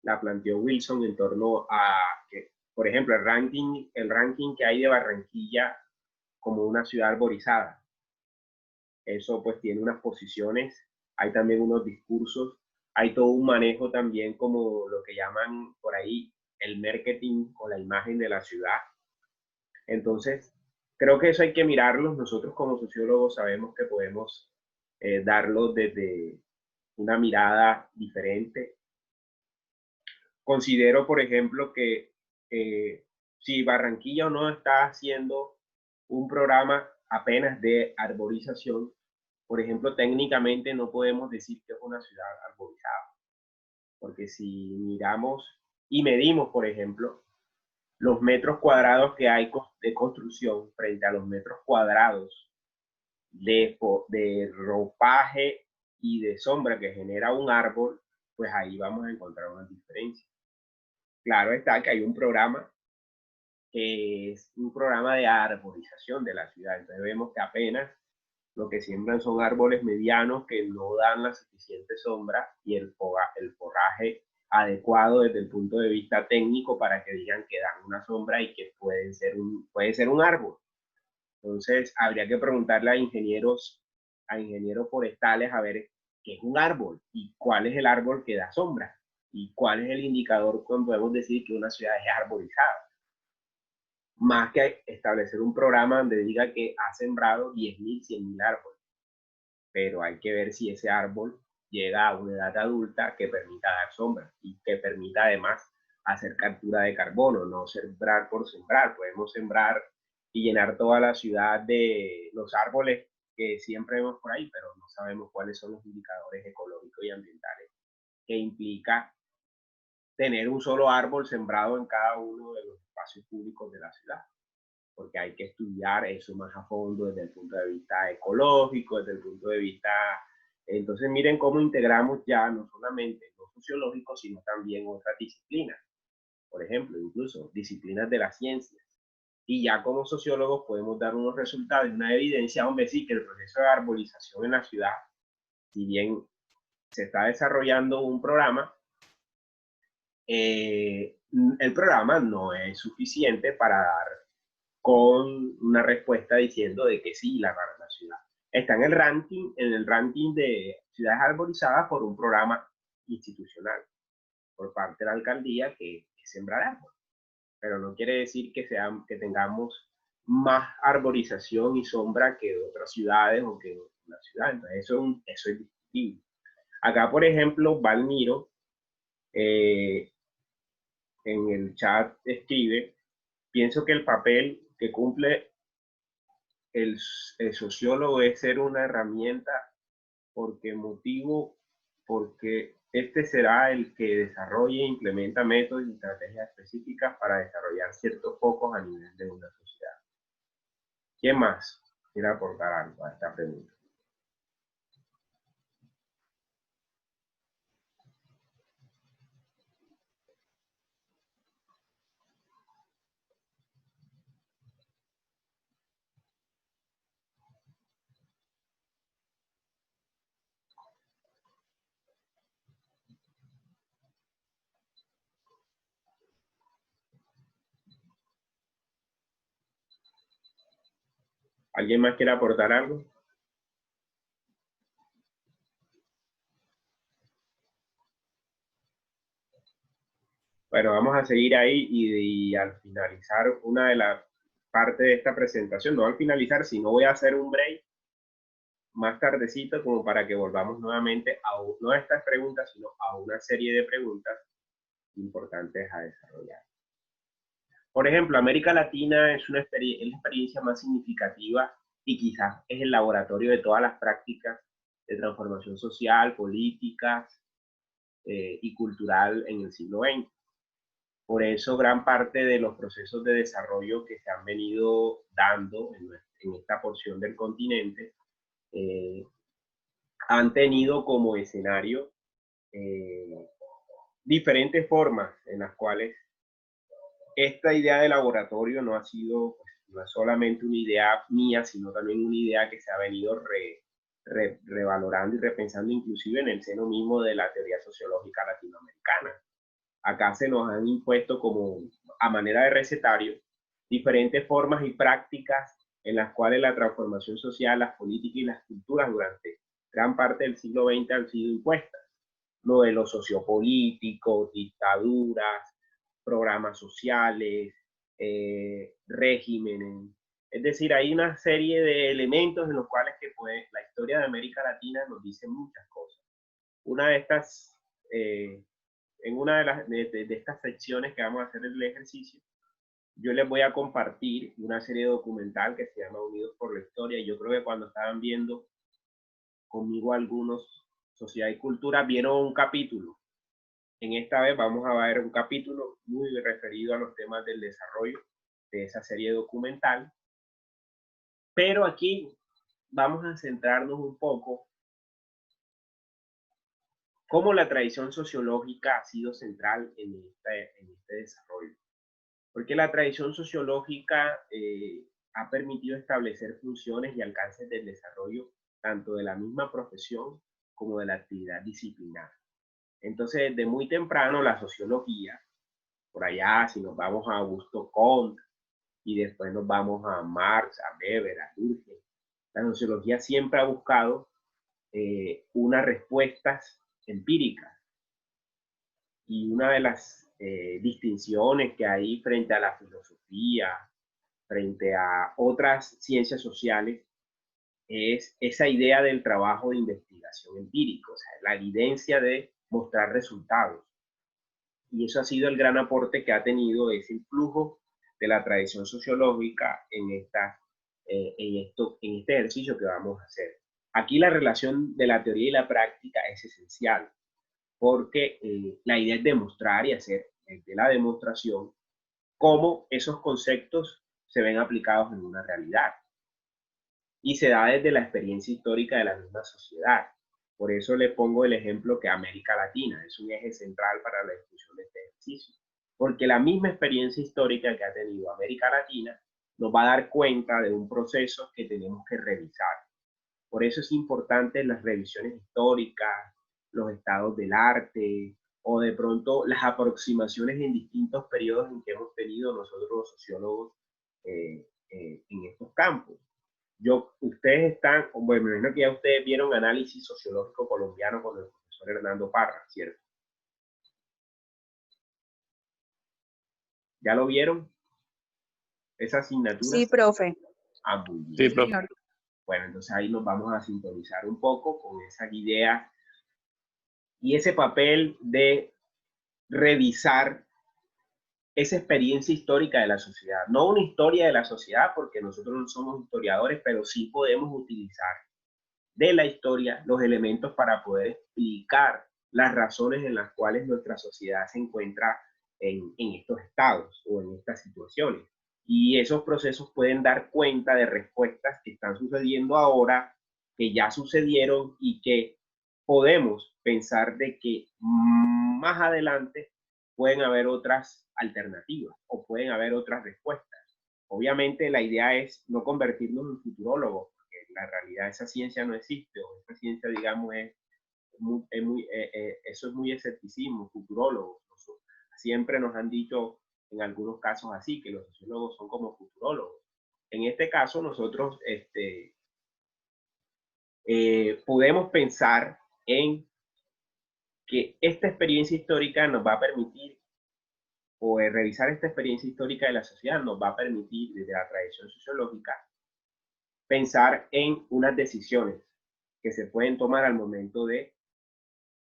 la planteó Wilson en torno a, que, por ejemplo, el ranking que hay de Barranquilla como una ciudad arborizada. Eso pues tiene unas posiciones, hay también unos discursos, hay todo un manejo también como lo que llaman por ahí el marketing o la imagen de la ciudad. Entonces, creo que eso hay que mirarlo. Nosotros como sociólogos sabemos que podemos darlo desde una mirada diferente. Considero, por ejemplo, que si Barranquilla no está haciendo un programa apenas de arborización, por ejemplo, técnicamente no podemos decir que es una ciudad arborizada, porque si miramos y medimos, por ejemplo, los metros cuadrados que hay de construcción frente a los metros cuadrados de ropaje y de sombra que genera un árbol, pues ahí vamos a encontrar una diferencia. Claro está que hay un programa que es un programa de arborización de la ciudad, entonces vemos que apenas lo que siembran son árboles medianos que no dan la suficiente sombra y el forraje adecuado desde el punto de vista técnico para que digan que dan una sombra y que puede ser un árbol. Entonces, habría que preguntarle a ingenieros forestales a ver qué es un árbol y cuál es el árbol que da sombra y cuál es el indicador cuando podemos decir que una ciudad es arborizada. Más que establecer un programa donde diga que ha sembrado 10.000, 100.000 árboles. Pero hay que ver si ese árbol llega a una edad adulta que permita dar sombra y que permita además hacer captura de carbono, no sembrar por sembrar. Podemos sembrar y llenar toda la ciudad de los árboles que siempre vemos por ahí, pero no sabemos cuáles son los indicadores ecológicos y ambientales que implica tener un solo árbol sembrado en cada uno de los espacios públicos de la ciudad, porque hay que estudiar eso más a fondo desde el punto de vista ecológico, desde el punto de vista... Entonces miren cómo integramos ya no solamente lo sociológico, sino también otras disciplinas, por ejemplo, incluso disciplinas de las ciencias. Y ya como sociólogos podemos dar unos resultados, una evidencia donde sí que el proceso de arborización en la ciudad, si bien se está desarrollando un programa, el programa no es suficiente para dar con una respuesta diciendo de que sí, la ciudad está en el ranking de ciudades arborizadas por un programa institucional por parte de la alcaldía que es sembrar árboles. Pero no quiere decir que tengamos más arborización y sombra que otras ciudades o que una ciudad. Entonces eso es discutible. Acá, por ejemplo, Valmiro en el chat escribe: pienso que el papel que cumple el sociólogo es ser una herramienta porque este será el que desarrolle e implementa métodos y estrategias específicas para desarrollar ciertos focos a nivel de una sociedad. ¿Quién más quiere aportar algo a esta pregunta? ¿Alguien más quiere aportar algo? Bueno, vamos a seguir ahí y al finalizar una de las partes de esta presentación, no al finalizar, sino voy a hacer un break más tardecito como para que volvamos nuevamente no a estas preguntas, sino a una serie de preguntas importantes a desarrollar. Por ejemplo, América Latina es la experiencia más significativa y quizás es el laboratorio de todas las prácticas de transformación social, políticas y cultural en el siglo XX. Por eso gran parte de los procesos de desarrollo que se han venido dando en esta porción del continente han tenido como escenario diferentes formas en las cuales esta idea de laboratorio no ha sido, pues, no es solamente una idea mía, sino también una idea que se ha venido revalorando y repensando inclusive en el seno mismo de la teoría sociológica latinoamericana. Acá se nos han impuesto como a manera de recetario diferentes formas y prácticas en las cuales la transformación social, las políticas y las culturas durante gran parte del siglo XX han sido impuestas. Modelos sociopolíticos, dictaduras, programas sociales, regímenes. Es decir, hay una serie de elementos en los cuales la historia de América Latina nos dice muchas cosas. Una de estas, en una de estas secciones que vamos a hacer el ejercicio, yo les voy a compartir una serie documental que se llama Unidos por la Historia. Yo creo que cuando estaban viendo conmigo algunos Sociedad y Cultura, vieron un capítulo. En esta vez vamos a ver un capítulo muy referido a los temas del desarrollo de esa serie documental. Pero aquí vamos a centrarnos un poco cómo la tradición sociológica ha sido central en este desarrollo. Porque la tradición sociológica ha permitido establecer funciones y alcances del desarrollo tanto de la misma profesión como de la actividad disciplinar. Entonces, desde muy temprano la sociología, por allá, si nos vamos a Augusto Comte y después nos vamos a Marx, a Weber, a Durkheim, la sociología siempre ha buscado unas respuestas empíricas. Y una de las distinciones que hay frente a la filosofía, frente a otras ciencias sociales, es esa idea del trabajo de investigación empírico, o sea, la evidencia de mostrar resultados. Y eso ha sido el gran aporte que ha tenido ese influjo de la tradición sociológica en este ejercicio que vamos a hacer. Aquí la relación de la teoría y la práctica es esencial, porque la idea es demostrar y hacer de la demostración cómo esos conceptos se ven aplicados en una realidad. Y se da desde la experiencia histórica de la misma sociedad. Por eso le pongo el ejemplo que América Latina es un eje central para la discusión de este ejercicio. Porque la misma experiencia histórica que ha tenido América Latina nos va a dar cuenta de un proceso que tenemos que revisar. Por eso es importante las revisiones históricas, los estados del arte, o de pronto las aproximaciones en distintos periodos en que hemos tenido nosotros los sociólogos en estos campos. Ustedes están, bueno, me imagino que ya ustedes vieron análisis sociológico colombiano con el profesor Hernando Parra, ¿cierto? ¿Ya lo vieron? ¿Esa asignatura? Sí, profe. Ah, muy bien. Sí, profe. Bueno, entonces ahí nos vamos a sintonizar un poco con esa idea y ese papel de revisar esa experiencia histórica de la sociedad. No una historia de la sociedad, porque nosotros no somos historiadores, pero sí podemos utilizar de la historia los elementos para poder explicar las razones en las cuales nuestra sociedad se encuentra en estos estados o en estas situaciones. Y esos procesos pueden dar cuenta de respuestas que están sucediendo ahora, que ya sucedieron y que podemos pensar de que más adelante pueden haber otras alternativas o pueden haber otras respuestas. Obviamente la idea es no convertirnos en futurólogos, porque en la realidad esa ciencia no existe, o esa ciencia, digamos, eso es muy escepticismo, futurólogos. Siempre nos han dicho en algunos casos así, que los sociólogos son como futurólogos. En este caso, nosotros podemos pensar en que esta experiencia histórica nos va a permitir, o revisar esta experiencia histórica de la sociedad nos va a permitir, desde la tradición sociológica, pensar en unas decisiones que se pueden tomar al momento de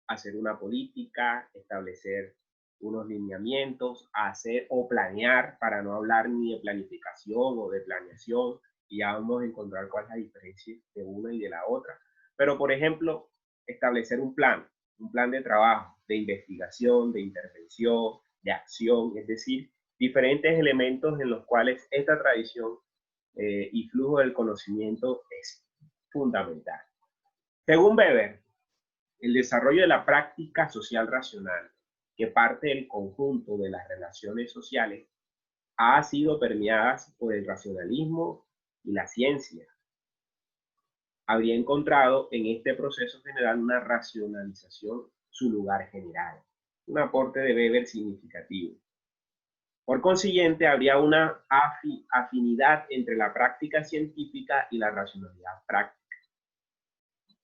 hacer una política, establecer unos lineamientos, hacer o planear, para no hablar ni de planificación o de planeación, y ya vamos a encontrar cuál es la diferencia de una y de la otra. Pero, por ejemplo, establecer un plan de trabajo, de investigación, de intervención, de acción, es decir, diferentes elementos en los cuales esta tradición y flujo del conocimiento es fundamental. Según Weber, el desarrollo de la práctica social racional, que parte del conjunto de las relaciones sociales, ha sido permeada por el racionalismo y la ciencia. Habría encontrado en este proceso general una racionalización su lugar general, un aporte de Weber significativo. Por consiguiente, habría una afinidad entre la práctica científica y la racionalidad práctica.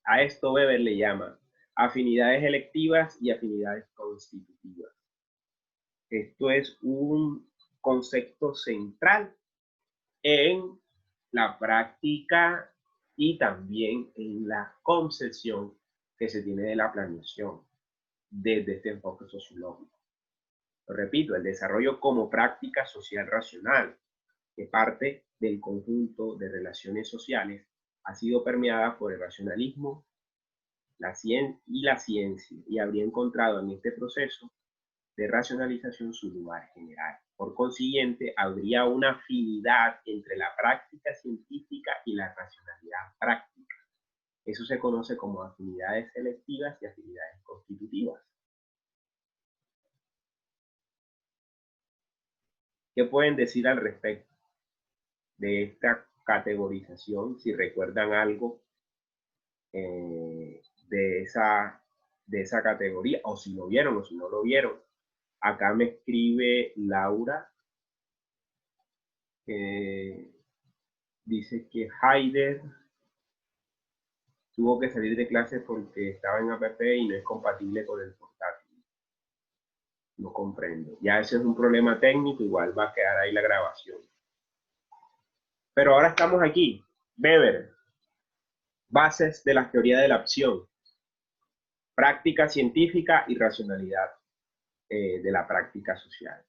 A esto Weber le llama afinidades electivas y afinidades constitutivas. Esto es un concepto central en la práctica y también en la concepción que se tiene de la planeación desde este enfoque sociológico. Lo repito, el desarrollo como práctica social racional, que parte del conjunto de relaciones sociales, ha sido permeada por el racionalismo, la ciencia, y habría encontrado en este proceso de racionalización su lugar general. Por consiguiente, habría una afinidad entre la práctica científica y la racionalidad práctica. Eso se conoce como afinidades selectivas y afinidades constitutivas. ¿Qué pueden decir al respecto de esta categorización? Si recuerdan algo de esa categoría, o si lo vieron o si no lo vieron. Acá me escribe Laura, dice que Haider tuvo que salir de clase porque estaba en app y no es compatible con el portátil. No comprendo. Ya ese es un problema técnico, igual va a quedar ahí la grabación. Pero ahora estamos aquí. Weber, bases de la teoría de la acción, práctica científica y racionalidad de la práctica social.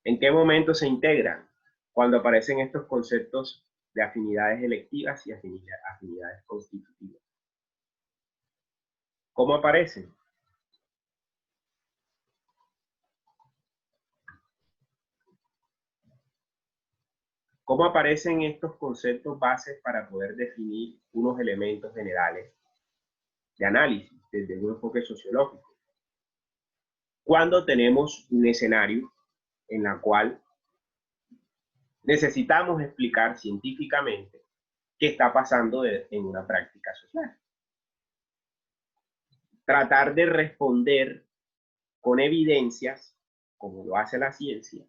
¿En qué momento se integran? Cuando aparecen estos conceptos de afinidades electivas y afinidades constitutivas. ¿Cómo aparecen? ¿Cómo aparecen estos conceptos bases para poder definir unos elementos generales de análisis desde un enfoque sociológico? Cuando tenemos un escenario en el cual necesitamos explicar científicamente qué está pasando en una práctica social. Tratar de responder con evidencias, como lo hace la ciencia,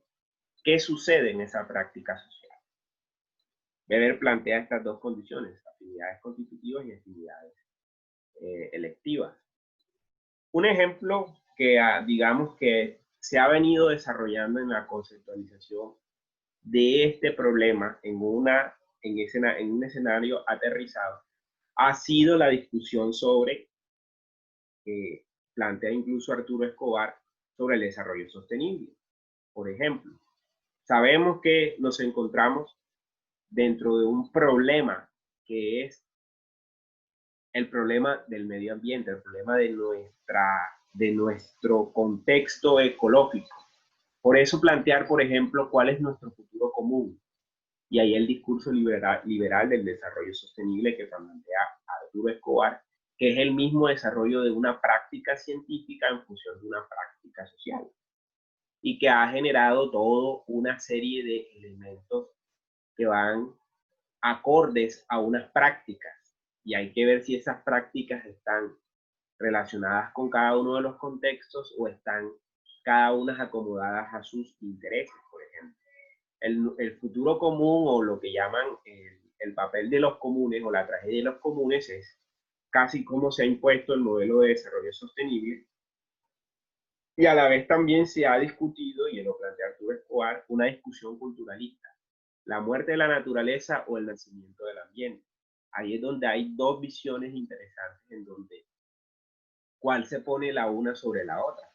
qué sucede en esa práctica social. Weber plantea estas dos condiciones, afinidades constitutivas y afinidades electivas. Un ejemplo que digamos que se ha venido desarrollando en la conceptualización de este problema en un escenario aterrizado ha sido la discusión sobre, plantea incluso Arturo Escobar, sobre el desarrollo sostenible. Por ejemplo, sabemos que nos encontramos dentro de un problema que es el problema del medio ambiente, el problema de nuestro contexto ecológico. Por eso plantear, por ejemplo, cuál es nuestro futuro común. Y ahí el discurso liberal del desarrollo sostenible que plantea Arturo Escobar, que es el mismo desarrollo de una práctica científica en función de una práctica social. Y que ha generado toda una serie de elementos que van acordes a unas prácticas. Y hay que ver si esas prácticas están relacionadas con cada uno de los contextos o están cada una acomodadas a sus intereses, por ejemplo. el futuro común, o lo que llaman el papel de los comunes o la tragedia de los comunes, es casi como se ha impuesto el modelo de desarrollo sostenible, y a la vez también se ha discutido, y lo plantea Arturo Escobar, una discusión culturalista: la muerte de la naturaleza o el nacimiento del ambiente. Ahí es donde hay dos visiones interesantes, en donde cuál se pone la una sobre la otra.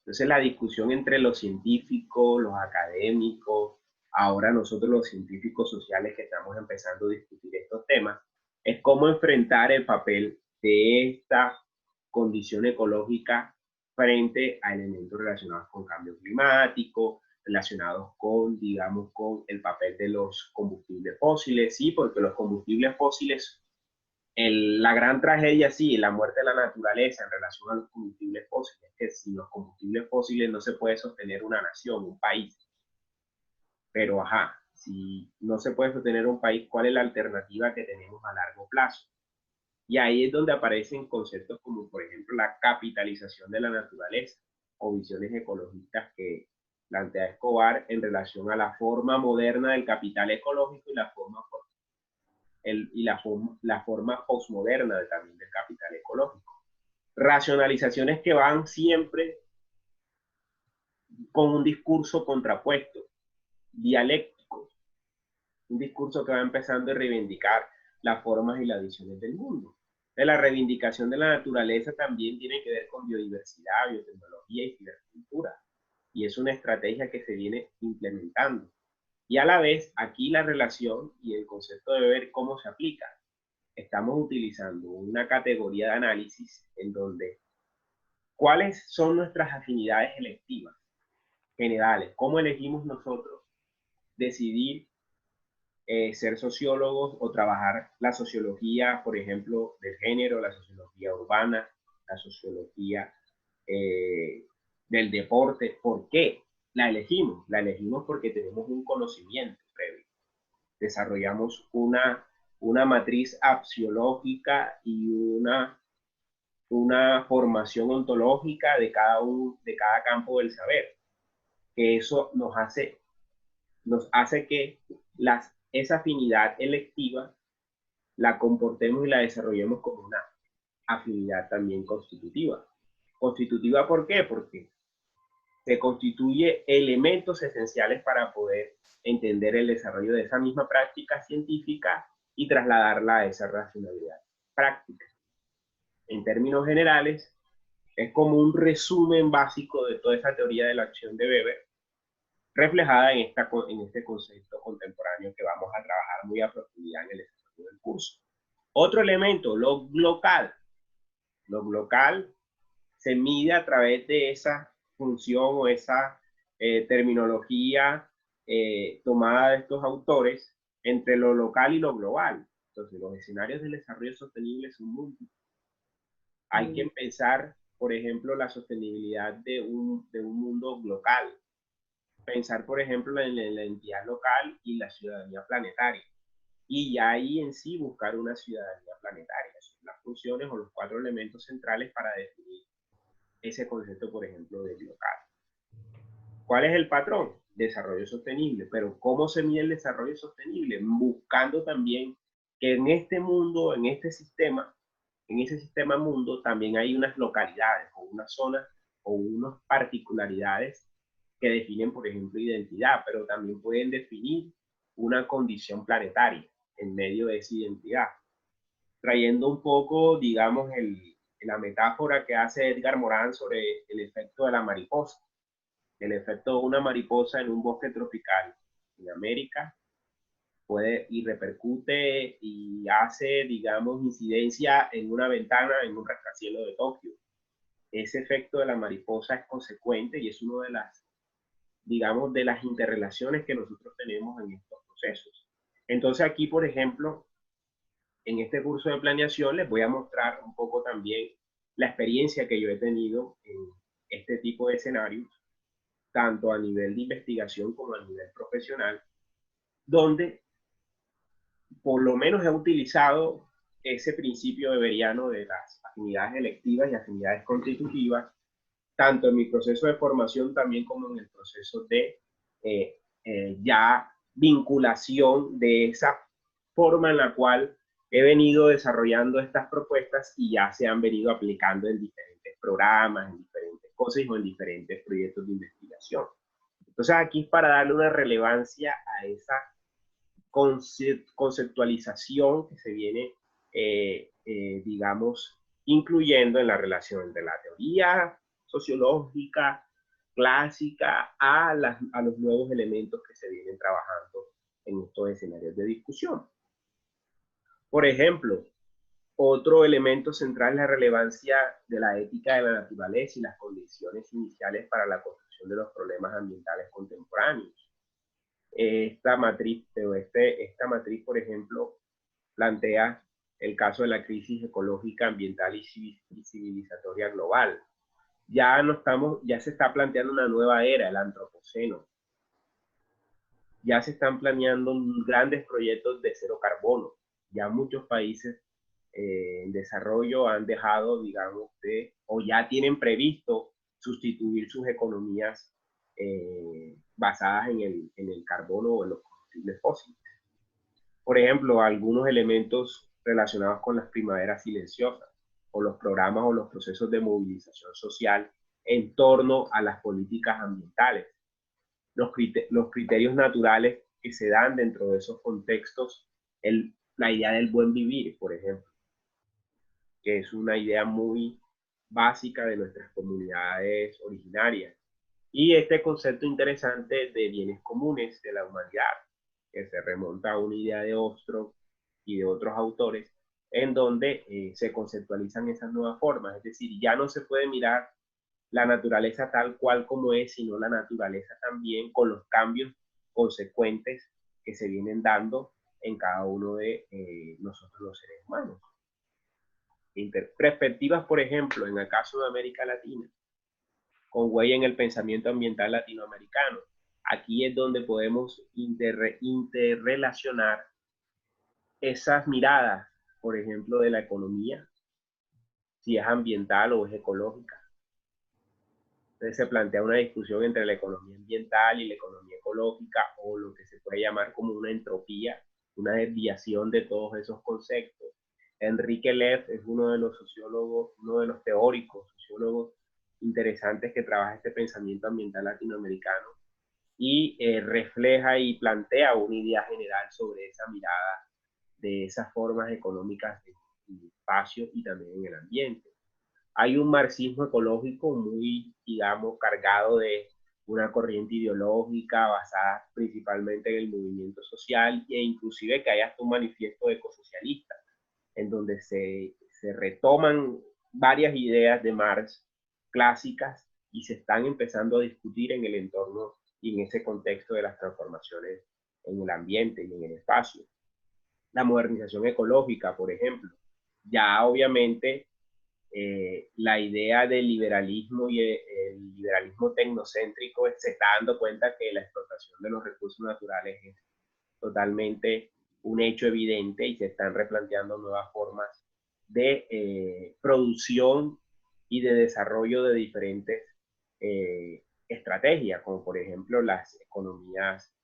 Entonces la discusión entre los científicos, los académicos, ahora nosotros los científicos sociales que estamos empezando a discutir estos temas, es cómo enfrentar el papel de esta condición ecológica frente a elementos relacionados con cambio climático, relacionados con, digamos, con el papel de los combustibles fósiles, sí, porque los combustibles fósiles, la gran tragedia, sí, la muerte de la naturaleza en relación a los combustibles fósiles, es que sin los combustibles fósiles no se puede sostener una nación, un país. Pero, ajá, si no se puede sostener un país, ¿cuál es la alternativa que tenemos a largo plazo? Y ahí es donde aparecen conceptos como, por ejemplo, la capitalización de la naturaleza, o visiones ecologistas que plantea Escobar en relación a la forma moderna del capital ecológico y la forma postmoderna también del capital ecológico. Racionalizaciones que van siempre con un discurso contrapuesto, dialéctico, un discurso que va empezando a reivindicar las formas y las visiones del mundo. La reivindicación de la naturaleza también tiene que ver con biodiversidad, biotecnología y cibercultura, y es una estrategia que se viene implementando. Y a la vez, aquí la relación y el concepto de ver cómo se aplica. Estamos utilizando una categoría de análisis en donde cuáles son nuestras afinidades electivas generales, cómo elegimos nosotros decidir ser sociólogos o trabajar la sociología, por ejemplo, del género, la sociología urbana, la sociología del deporte. ¿Por qué la elegimos? La elegimos porque tenemos un conocimiento previo. Desarrollamos una matriz axiológica y una formación ontológica de cada campo del saber, que eso nos hace que esa afinidad electiva la comportemos y la desarrollemos como una afinidad también constitutiva. ¿Constitutiva por qué? Porque se constituye elementos esenciales para poder entender el desarrollo de esa misma práctica científica y trasladarla a esa racionalidad práctica. En términos generales, es como un resumen básico de toda esa teoría de la acción de Weber, reflejada en este concepto contemporáneo que vamos a trabajar muy a profundidad en el desarrollo del curso. Otro elemento, lo local. Lo local se mide a través de esa función o esa terminología tomada de estos autores entre lo local y lo global. Entonces, los escenarios del desarrollo sostenible son múltiples. Hay que pensar, por ejemplo, la sostenibilidad de un mundo local. Pensar, por ejemplo, en la entidad local y la ciudadanía planetaria. Y ya ahí en sí buscar una ciudadanía planetaria. Son las funciones o los 4 elementos centrales para definir ese concepto, por ejemplo, del local. ¿Cuál es el patrón? Desarrollo sostenible. Pero ¿cómo se mide el desarrollo sostenible? Buscando también que en este mundo, en ese sistema mundo, también hay unas localidades o unas zonas o unas particularidades que definen, por ejemplo, identidad, pero también pueden definir una condición planetaria en medio de esa identidad. Trayendo un poco, digamos, la metáfora que hace Edgar Morin sobre el efecto de la mariposa. El efecto de una mariposa en un bosque tropical en América puede y repercute y hace, digamos, incidencia en una ventana en un rascacielos de Tokio. Ese efecto de la mariposa es consecuente y es uno de las, digamos, de las interrelaciones que nosotros tenemos en estos procesos. Entonces aquí, por ejemplo, en este curso de planeación les voy a mostrar un poco también la experiencia que yo he tenido en este tipo de escenarios, tanto a nivel de investigación como a nivel profesional, donde por lo menos he utilizado ese principio weberiano de las afinidades electivas y afinidades constitutivas, tanto en mi proceso de formación también como en el proceso de ya vinculación de esa forma en la cual he venido desarrollando estas propuestas y ya se han venido aplicando en diferentes programas, en diferentes cosas o en diferentes proyectos de investigación. Entonces aquí es para darle una relevancia a esa conceptualización que se viene, digamos, incluyendo en la relación entre la teoría sociológica clásica a los nuevos elementos que se vienen trabajando en estos escenarios de discusión. Por ejemplo, otro elemento central es la relevancia de la ética de la naturaleza y las condiciones iniciales para la construcción de los problemas ambientales contemporáneos. Esta matriz, por ejemplo, plantea el caso de la crisis ecológica, ambiental y civilizatoria global. Ya se está planteando una nueva era, el antropoceno. Ya se están planeando grandes proyectos de cero carbono. Ya muchos países en desarrollo han dejado, digamos, o ya tienen previsto sustituir sus economías basadas en el carbono o en los combustibles fósiles. Por ejemplo, algunos elementos relacionados con las primaveras silenciosas o los programas o los procesos de movilización social en torno a las políticas ambientales. Los criterios naturales que se dan dentro de esos contextos, la idea del buen vivir, por ejemplo, que es una idea muy básica de nuestras comunidades originarias. Y este concepto interesante de bienes comunes de la humanidad, que se remonta a una idea de Ostrom y de otros autores, en donde se conceptualizan esas nuevas formas. Es decir, ya no se puede mirar la naturaleza tal cual como es, sino la naturaleza también con los cambios consecuentes que se vienen dando en cada uno de nosotros los seres humanos. Perspectivas, por ejemplo, en el caso de América Latina, con huella en el pensamiento ambiental latinoamericano. Aquí es donde podemos interrelacionar esas miradas, por ejemplo, de la economía, si es ambiental o es ecológica. Entonces se plantea una discusión entre la economía ambiental y la economía ecológica, o lo que se puede llamar como una entropía, una desviación de todos esos conceptos. Enrique Leff es uno de los sociólogos, uno de los teóricos, sociólogos interesantes que trabaja este pensamiento ambiental latinoamericano y refleja y plantea una idea general sobre esa mirada de esas formas económicas en el espacio y también en el ambiente. Hay un marxismo ecológico muy, digamos, cargado de una corriente ideológica basada principalmente en el movimiento social e inclusive que hay hasta un manifiesto ecosocialista en donde se retoman varias ideas de Marx clásicas y se están empezando a discutir en el entorno y en ese contexto de las transformaciones en el ambiente y en el espacio. La modernización ecológica, por ejemplo. Ya obviamente la idea del liberalismo y el liberalismo tecnocéntrico se está dando cuenta que la explotación de los recursos naturales es totalmente un hecho evidente y se están replanteando nuevas formas de producción y de desarrollo de diferentes estrategias, como por ejemplo las economías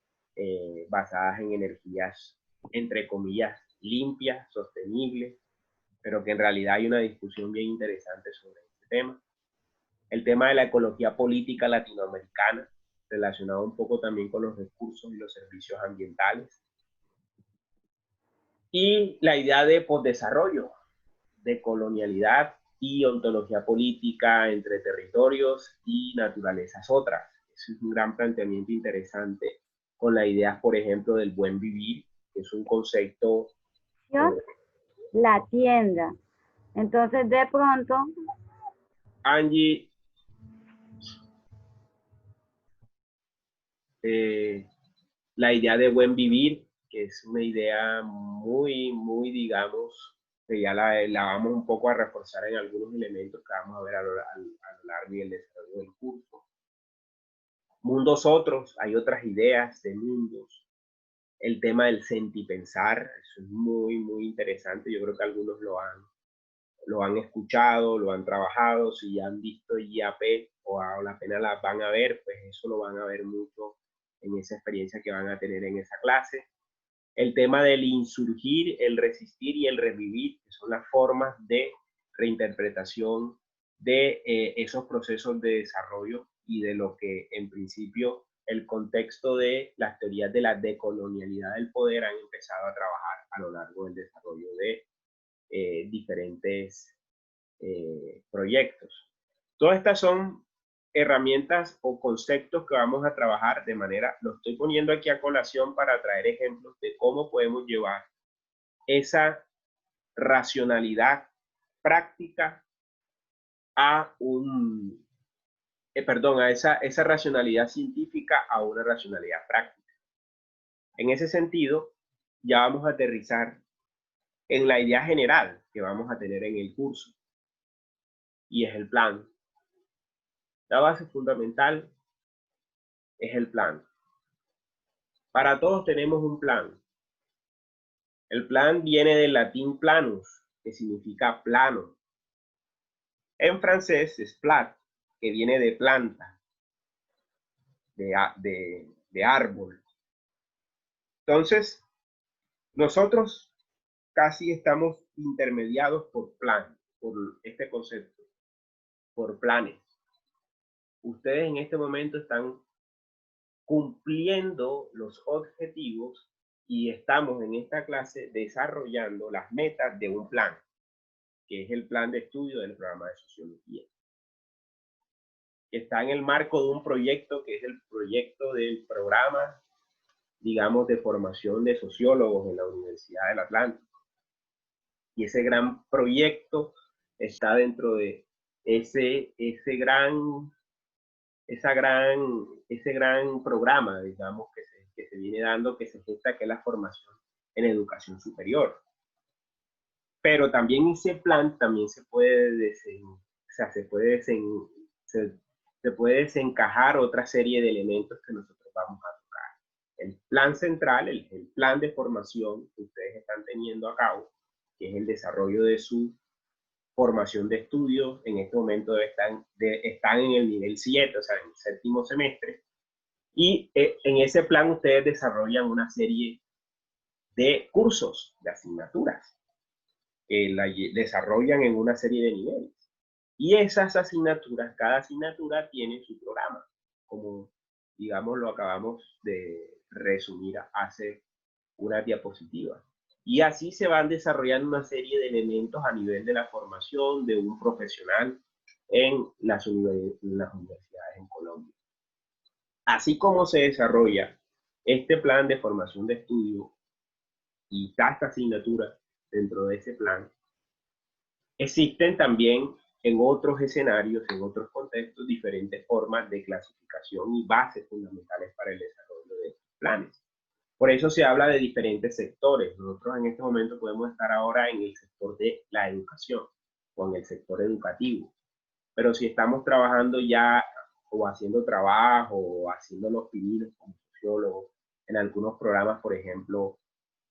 basadas en energías, entre comillas, limpias, sostenibles, pero que en realidad hay una discusión bien interesante sobre este tema. El tema de la ecología política latinoamericana, relacionado un poco también con los recursos y los servicios ambientales. Y la idea de posdesarrollo, de colonialidad y ontología política entre territorios y naturalezas otras. Es un gran planteamiento interesante con la idea, por ejemplo, del buen vivir, que es un concepto... La tienda. Entonces, de pronto... Angie, la idea de buen vivir, que es una idea muy, muy, digamos, que ya la vamos un poco a reforzar en algunos elementos que vamos a ver a lo largo y el desarrollo del curso. Mundos otros, hay otras ideas de mundos. El tema del sentipensar, eso es muy, muy interesante. Yo creo que algunos lo han escuchado, lo han trabajado. Si ya han visto IAP o a la pena las van a ver, pues eso lo van a ver mucho en esa experiencia que van a tener en esa clase. El tema del insurgir, el resistir y el revivir, que son las formas de reinterpretación de esos procesos de desarrollo y de lo que en principio el contexto de las teorías de la decolonialidad del poder han empezado a trabajar a lo largo del desarrollo de diferentes proyectos. Todas estas son herramientas o conceptos que vamos a trabajar de manera, lo estoy poniendo aquí a colación para traer ejemplos de cómo podemos llevar esa racionalidad práctica a esa racionalidad científica a una racionalidad práctica. En ese sentido, ya vamos a aterrizar en la idea general que vamos a tener en el curso, y es el plan. La base fundamental es el plan. Para todos tenemos un plan. El plan viene del latín planus, que significa plano. En francés es plat, que viene de planta, de árbol. Entonces, nosotros casi estamos intermediados por plan, por este concepto, por planes. Ustedes en este momento están cumpliendo los objetivos y estamos en esta clase desarrollando las metas de un plan, que es el plan de estudio del programa de sociología. Está en el marco de un proyecto que es el proyecto del programa, digamos, de formación de sociólogos en la Universidad del Atlántico. Y ese gran proyecto está dentro de ese gran programa, digamos, que se viene dando, que se gesta, que es la formación en educación superior. Pero también ese plan también se puede desencajar otra serie de elementos que nosotros vamos a tocar. El plan central, el plan de formación que ustedes están teniendo a cabo, que es el desarrollo de su formación de estudios. En este momento están en el nivel 7, o sea, en el séptimo semestre, y en ese plan ustedes desarrollan una serie de cursos, de asignaturas, que la desarrollan en una serie de niveles. Y esas asignaturas, cada asignatura tiene su programa, como, digamos, lo acabamos de resumir hace una diapositiva. Y así se van desarrollando una serie de elementos a nivel de la formación de un profesional en las universidades en Colombia. Así como se desarrolla este plan de formación de estudio y esta asignatura dentro de ese plan, existen también en otros escenarios, en otros contextos, diferentes formas de clasificación y bases fundamentales para el desarrollo de estos planes. Por eso se habla de diferentes sectores. Nosotros en este momento podemos estar ahora en el sector de la educación o en el sector educativo. Pero si estamos trabajando ya o haciendo trabajo o haciendo los pininos como sociólogos en algunos programas, por ejemplo,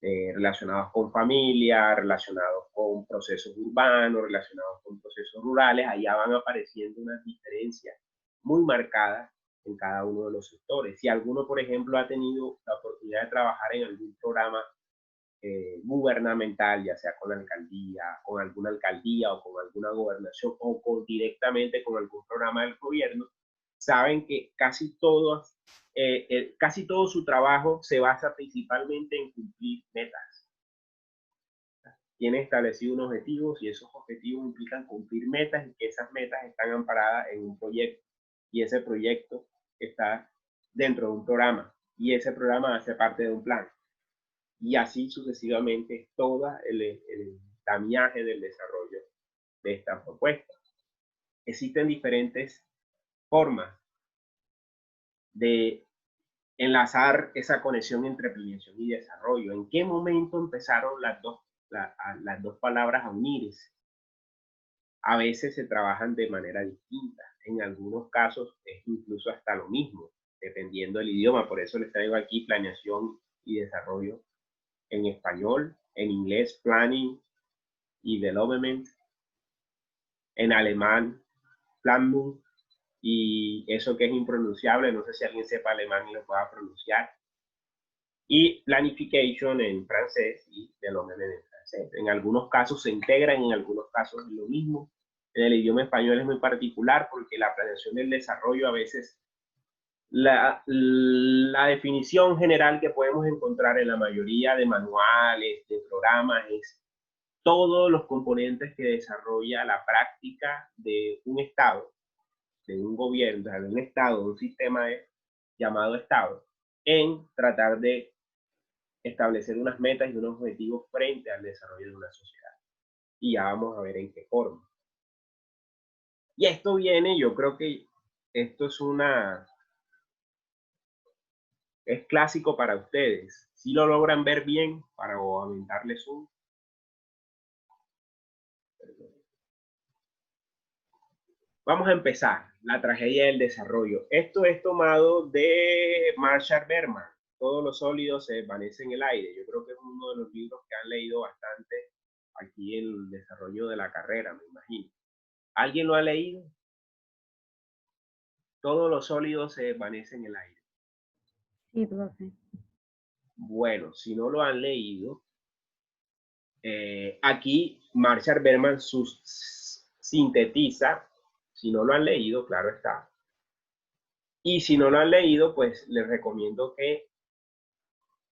relacionados con familia, relacionados con procesos urbanos, relacionados con procesos rurales, allá van apareciendo unas diferencias muy marcadas en cada uno de los sectores. Si alguno, por ejemplo, ha tenido la oportunidad de trabajar en algún programa gubernamental, ya sea con la alcaldía, con alguna alcaldía o con alguna gobernación o directamente con algún programa del gobierno, saben que casi todo su trabajo se basa principalmente en cumplir metas. Tienen establecidos unos objetivos y esos objetivos implican cumplir metas y que esas metas están amparadas en un proyecto y ese proyecto está dentro de un programa y ese programa hace parte de un plan. Y así sucesivamente todo el tamiaje del desarrollo de esta propuesta. Existen diferentes formas de enlazar esa conexión entre planeación y desarrollo. ¿En qué momento empezaron las dos palabras a unirse? A veces se trabajan de manera distinta. En algunos casos es incluso hasta lo mismo, dependiendo del idioma. Por eso les traigo aquí planeación y desarrollo en español, en inglés planning y development, en alemán Planung, y eso que es impronunciable, no sé si alguien sepa alemán y lo pueda pronunciar. Y planification en francés y development en francés. En algunos casos se integran, en algunos casos es lo mismo. En el idioma español es muy particular porque la planeación del desarrollo a veces, la definición general que podemos encontrar en la mayoría de manuales, de programas, es todos los componentes que desarrolla la práctica de un Estado, de un gobierno, de un Estado, de un sistema llamado Estado, en tratar de establecer unas metas y unos objetivos frente al desarrollo de una sociedad. Y ya vamos a ver en qué forma. Y esto viene, yo creo que esto es clásico para ustedes. Si lo logran ver bien, para aumentarles un... Vamos a empezar, la tragedia del desarrollo. Esto es tomado de Marshall Berman. Todos los sólidos se desvanecen en el aire. Yo creo que es uno de los libros que han leído bastante aquí en el desarrollo de la carrera, me imagino. ¿Alguien lo ha leído? Todos los sólidos se desvanecen en el aire. Sí, profe. Bueno, si no lo han leído, aquí Marshall Berman sintetiza, si no lo han leído, claro está. Y si no lo han leído, pues les recomiendo que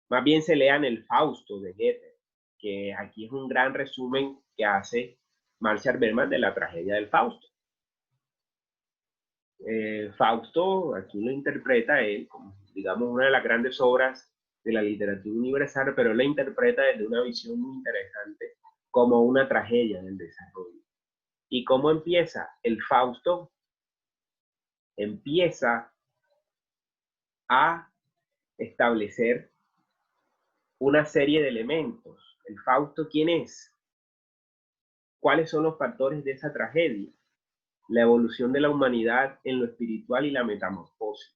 más bien se lean el Fausto de Goethe, que aquí es un gran resumen que hace Marshall Berman de la tragedia del Fausto. Fausto, aquí lo interpreta él como, digamos, una de las grandes obras de la literatura universal, pero él la interpreta desde una visión muy interesante como una tragedia del desarrollo. ¿Y cómo empieza? El Fausto empieza a establecer una serie de elementos. ¿El Fausto quién es? ¿Cuáles son los factores de esa tragedia? La evolución de la humanidad en lo espiritual y la metamorfosis.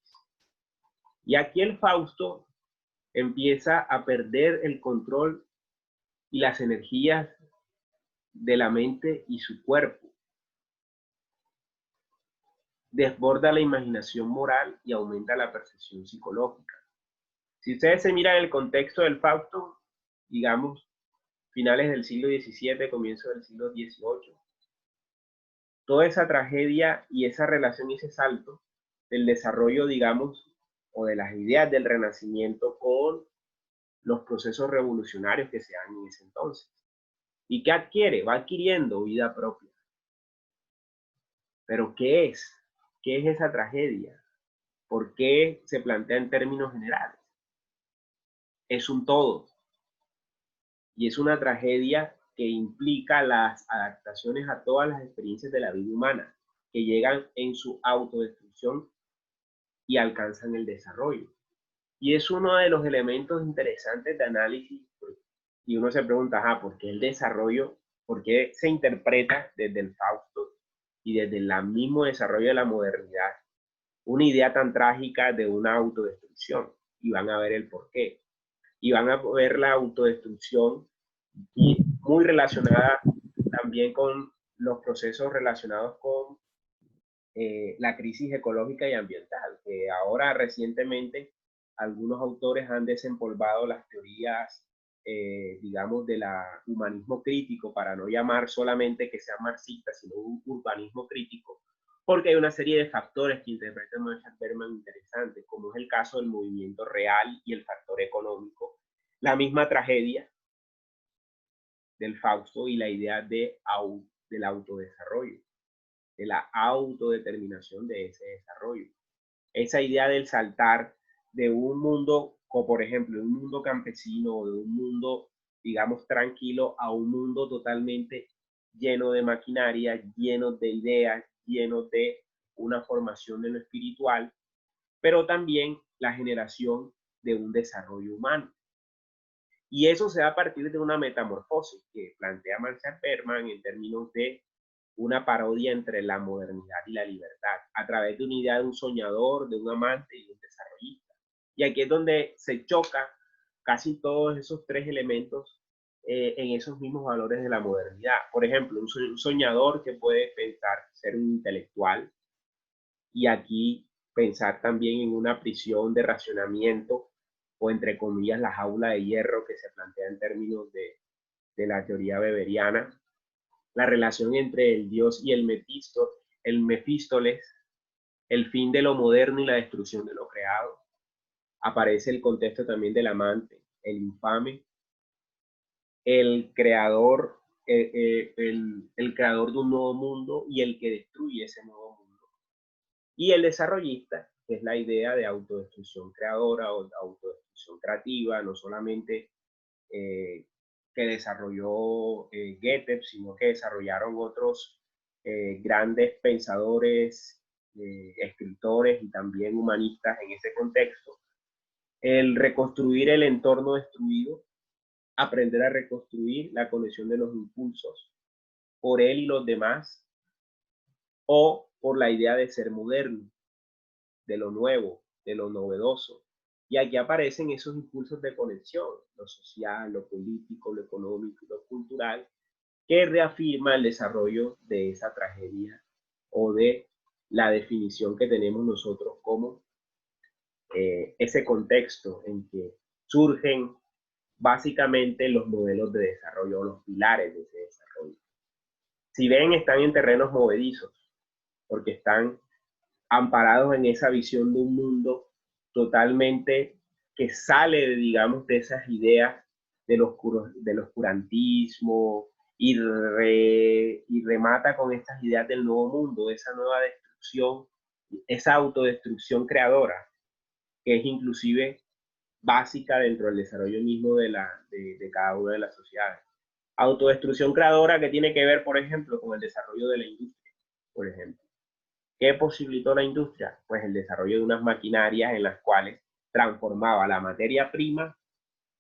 Y aquí el Fausto empieza a perder el control y las energías de la mente y su cuerpo. Desborda la imaginación moral y aumenta la percepción psicológica. Si ustedes se miran el contexto del Fausto, digamos, finales del siglo XVII, comienzo del siglo XVIII, toda esa tragedia y esa relación y ese salto del desarrollo, digamos, o de las ideas del Renacimiento con los procesos revolucionarios que se dan en ese entonces. ¿Y qué adquiere? Va adquiriendo vida propia. ¿Pero qué es? ¿Qué es esa tragedia? ¿Por qué se plantea en términos generales? Es un todo. Y es una tragedia que implica las adaptaciones a todas las experiencias de la vida humana, que llegan en su autodestrucción y alcanzan el desarrollo. Y es uno de los elementos interesantes de análisis. Y uno se pregunta, ¿por qué el desarrollo? ¿Por qué se interpreta desde el Fausto y desde el mismo desarrollo de la modernidad una idea tan trágica de una autodestrucción? Y van a ver el porqué. Y van a ver la autodestrucción y muy relacionada también con los procesos relacionados con la crisis ecológica y ambiental, que ahora recientemente algunos autores han desempolvado las teorías, digamos, del humanismo crítico, para no llamar solamente que sea marxista, sino un urbanismo crítico, porque hay una serie de factores que interpreta Marshall Berman interesantes, como es el caso del movimiento real y el factor económico, la misma tragedia del Fausto y la idea del autodesarrollo, de la autodeterminación de ese desarrollo. Esa idea del saltar de un mundo, como por ejemplo, de un mundo campesino, de un mundo, digamos, tranquilo, a un mundo totalmente lleno de maquinaria, lleno de ideas, lleno de una formación de lo espiritual, pero también la generación de un desarrollo humano. Y eso se da a partir de una metamorfosis que plantea Marshall Berman en términos de una parodia entre la modernidad y la libertad, a través de una idea de un soñador, de un amante y de un desarrollista. Y aquí es donde se choca casi todos esos tres elementos en esos mismos valores de la modernidad. Por ejemplo, un soñador que puede pensar ser un intelectual, y aquí pensar también en una prisión de racionamiento o entre comillas la jaula de hierro que se plantea en términos de la teoría weberiana, la relación entre el Dios y el Mefístoles, el fin de lo moderno y la destrucción de lo creado. Aparece el contexto también del amante, el infame, el creador, el creador de un nuevo mundo y el que destruye ese nuevo mundo. Y el desarrollista, que es la idea de autodestrucción creadora o autodestrucción creativa, no solamente que desarrolló Goethe, sino que desarrollaron otros grandes pensadores, escritores y también humanistas en ese contexto. El reconstruir el entorno destruido, aprender a reconstruir la conexión de los impulsos por él y los demás, o por la idea de ser moderno, de lo nuevo, de lo novedoso. Y aquí aparecen esos impulsos de conexión, lo social, lo político, lo económico, lo cultural, que reafirma el desarrollo de esa tragedia o de la definición que tenemos nosotros como ese contexto en que surgen básicamente los modelos de desarrollo, los pilares de ese desarrollo. Si ven, están en terrenos movedizos, porque están amparados en esa visión de un mundo totalmente que sale, digamos, de esas ideas del oscurantismo y remata con estas ideas del nuevo mundo, de esa nueva destrucción, esa autodestrucción creadora, que es inclusive básica dentro del desarrollo mismo de cada una de las sociedades. Autodestrucción creadora que tiene que ver, por ejemplo, con el desarrollo de la industria, por ejemplo. ¿Qué posibilitó la industria? Pues el desarrollo de unas maquinarias en las cuales transformaba la materia prima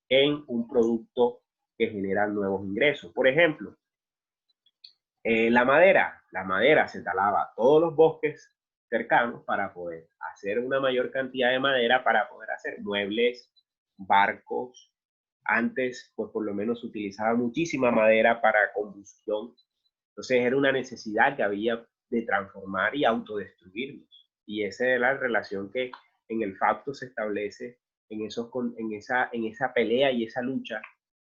en un producto que genera nuevos ingresos. Por ejemplo, la madera se talaba todos los bosques cercanos para poder hacer una mayor cantidad de madera para poder hacer muebles, barcos. Antes, pues por lo menos se utilizaba muchísima madera para combustión. Entonces era una necesidad que había de transformar y autodestruirnos. Y esa es la relación que en el facto se establece en esa pelea y esa lucha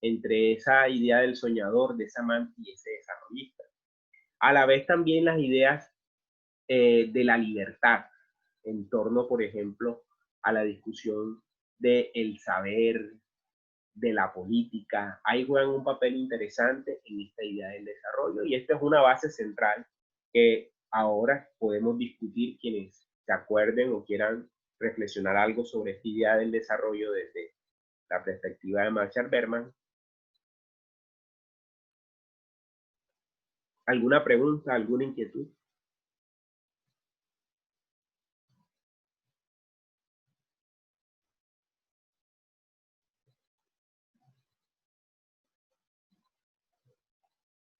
entre esa idea del soñador, de ese amante y ese desarrollista. A la vez también las ideas de la libertad en torno, por ejemplo, a la discusión del saber, de la política. Ahí juegan un papel interesante en esta idea del desarrollo y esta es una base central que ahora podemos discutir quienes se acuerden o quieran reflexionar algo sobre esta idea del desarrollo desde la perspectiva de Marshall Berman. ¿Alguna pregunta, alguna inquietud?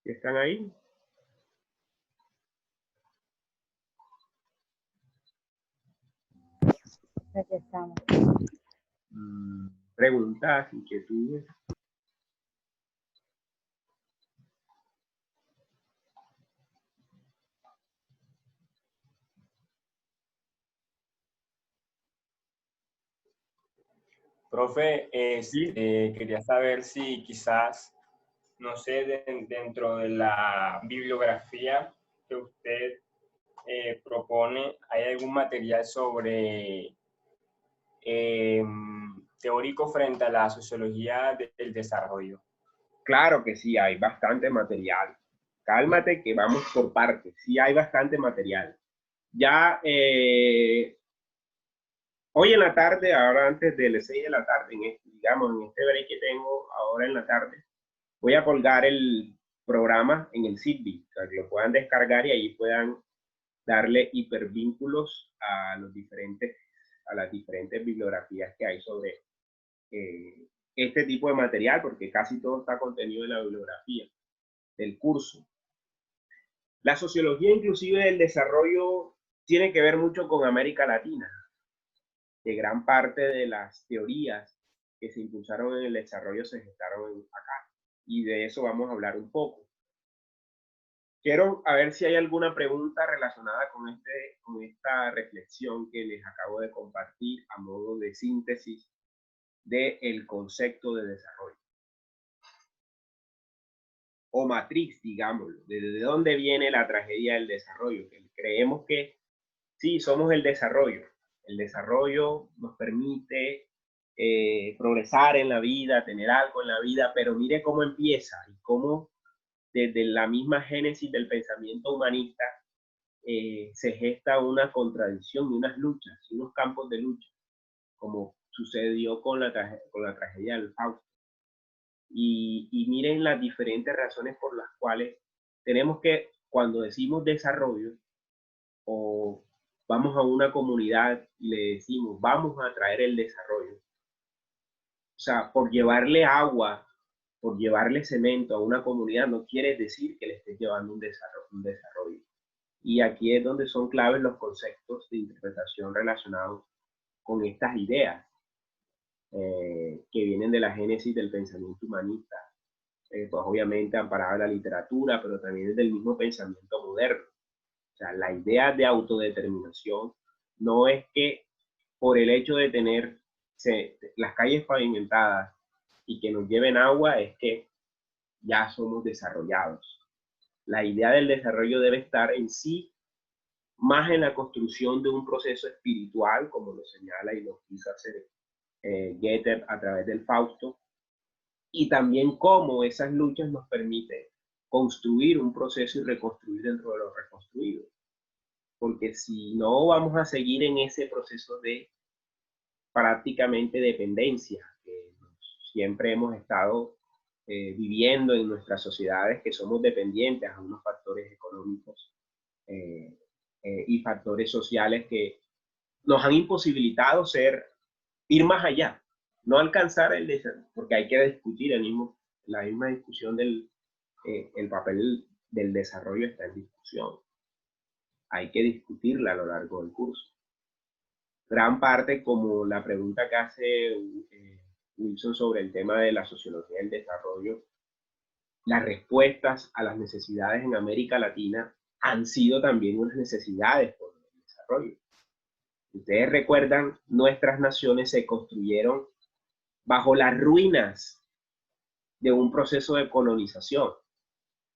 ¿Están ahí? Aquí estamos. Preguntas, inquietudes. Profe, Sí. quería saber si quizás, no sé, dentro de la bibliografía que usted propone, ¿hay algún material sobre teórico frente a la sociología del desarrollo? Claro que sí, hay bastante material. Cálmate que vamos por partes. Sí hay bastante material. Ya hoy en la tarde, ahora antes de las 6 de la tarde, digamos, en este break que tengo ahora en la tarde, voy a colgar el programa en el Zigbee, para que lo puedan descargar y ahí puedan darle hipervínculos a las diferentes bibliografías que hay sobre este tipo de material, porque casi todo está contenido en la bibliografía del curso. La sociología inclusive del desarrollo tiene que ver mucho con América Latina, que gran parte de las teorías que se impulsaron en el desarrollo se gestaron acá, y de eso vamos a hablar un poco. Quiero a ver si hay alguna pregunta relacionada con esta reflexión que les acabo de compartir a modo de síntesis del concepto de desarrollo. O matriz, digámoslo, ¿desde dónde viene la tragedia del desarrollo? Que creemos que sí, somos el desarrollo. El desarrollo nos permite progresar en la vida, tener algo en la vida, pero mire cómo empieza y cómo desde la misma génesis del pensamiento humanista se gesta una contradicción y unas luchas, unos campos de lucha, como sucedió con la tragedia del Fausto. Y miren las diferentes razones por las cuales tenemos que, cuando decimos desarrollo, o vamos a una comunidad y le decimos, vamos a traer el desarrollo. O sea, por llevarle agua, por llevarle cemento a una comunidad, no quiere decir que le estés llevando un desarrollo. Y aquí es donde son claves los conceptos de interpretación relacionados con estas ideas que vienen de la génesis del pensamiento humanista. Pues obviamente amparada en la literatura, pero también del mismo pensamiento moderno. O sea, la idea de autodeterminación no es que por el hecho de tener las calles pavimentadas y que nos lleven agua es que ya somos desarrollados. La idea del desarrollo debe estar en sí más en la construcción de un proceso espiritual, como lo señala y lo quiso hacer Goethe a través del Fausto, y también cómo esas luchas nos permiten construir un proceso y reconstruir dentro de lo reconstruido. Porque si no, vamos a seguir en ese proceso de prácticamente dependencia que siempre hemos estado viviendo en nuestras sociedades, que somos dependientes a unos factores económicos y factores sociales que nos han imposibilitado ir más allá, no alcanzar el desarrollo, porque hay que discutir la misma discusión el papel del desarrollo está en discusión. Hay que discutirla a lo largo del curso. Gran parte, como la pregunta que hace Wilson sobre el tema de la sociología del desarrollo, las respuestas a las necesidades en América Latina han sido también unas necesidades por el desarrollo. Ustedes recuerdan, nuestras naciones se construyeron bajo las ruinas de un proceso de colonización.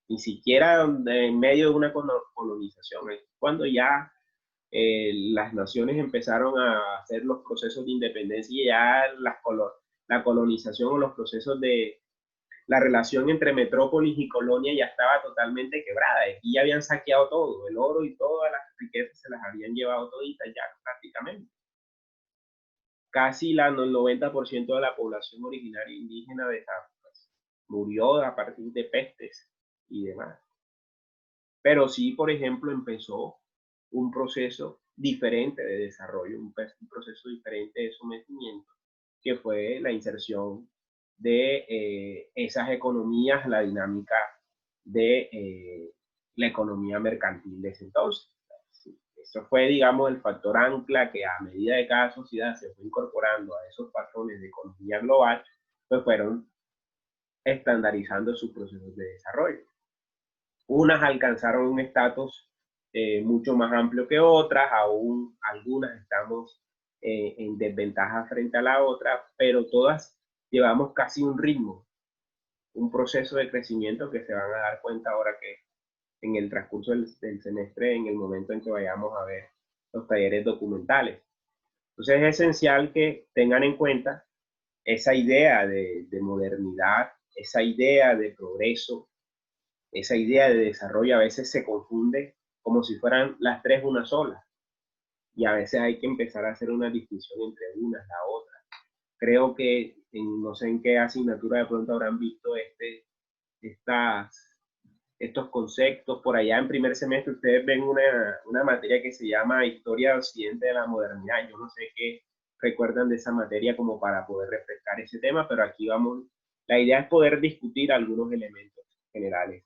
Ni siquiera en medio de una colonización. Es cuando ya las naciones empezaron a hacer los procesos de independencia y ya la colonización o los procesos de la relación entre metrópolis y colonia ya estaba totalmente quebrada. Aquí ya habían saqueado todo, el oro y todas las riquezas se las habían llevado toditas ya prácticamente. Casi el 90% de la población originaria indígena de África murió a partir de pestes y demás. Pero sí, por ejemplo, empezó un proceso diferente de desarrollo, un proceso diferente de sometimiento, que fue la inserción de esas economías, la dinámica de la economía mercantil de ese entonces. Eso fue, digamos, el factor ancla que a medida de cada sociedad se fue incorporando a esos patrones de economía global, pues fueron estandarizando sus procesos de desarrollo. Unas alcanzaron un estatus mucho más amplio que otras, aún algunas estamos en desventaja frente a la otra, pero todas llevamos casi un ritmo, un proceso de crecimiento que se van a dar cuenta ahora que en el transcurso del semestre, en el momento en que vayamos a ver los talleres documentales. Entonces es esencial que tengan en cuenta esa idea de modernidad, esa idea de progreso, esa idea de desarrollo a veces se confunde como si fueran las tres una sola. Y a veces hay que empezar a hacer una distinción entre una y la otra. Creo que no sé en qué asignatura de pronto habrán visto estos conceptos. Por allá en primer semestre ustedes ven una materia que se llama Historia Occidente de la Modernidad. Yo no sé qué recuerdan de esa materia como para poder refrescar ese tema, pero aquí vamos. La idea es poder discutir algunos elementos generales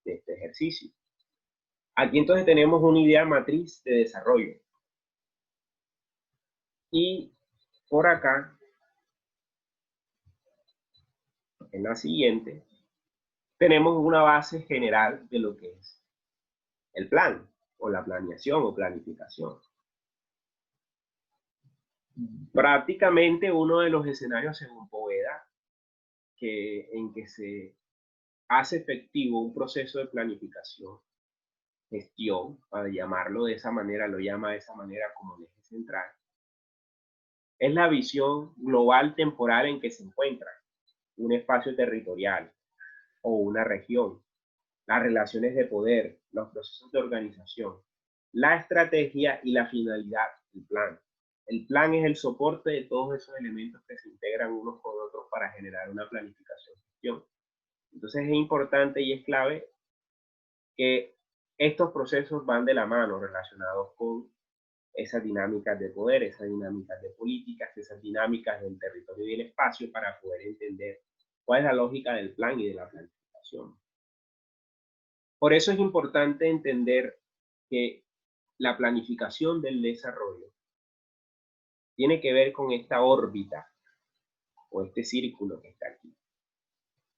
de este ejercicio. Aquí entonces tenemos una idea matriz de desarrollo. Y por acá, en la siguiente, tenemos una base general de lo que es el plan o la planeación o planificación. Prácticamente uno de los escenarios, según Poveda, en que se hace efectivo un proceso de planificación, gestión, para llamarlo de esa manera, lo llama de esa manera como el eje central, es la visión global temporal en que se encuentra un espacio territorial o una región, las relaciones de poder, los procesos de organización, la estrategia y la finalidad del plan. El plan es el soporte de todos esos elementos que se integran unos con otros para generar una planificación y gestión. Entonces es importante y es clave que estos procesos van de la mano relacionados con esas dinámicas de poder, esas dinámicas de políticas, esas dinámicas del territorio y del espacio para poder entender cuál es la lógica del plan y de la planificación. Por eso es importante entender que la planificación del desarrollo tiene que ver con esta órbita o este círculo que está aquí,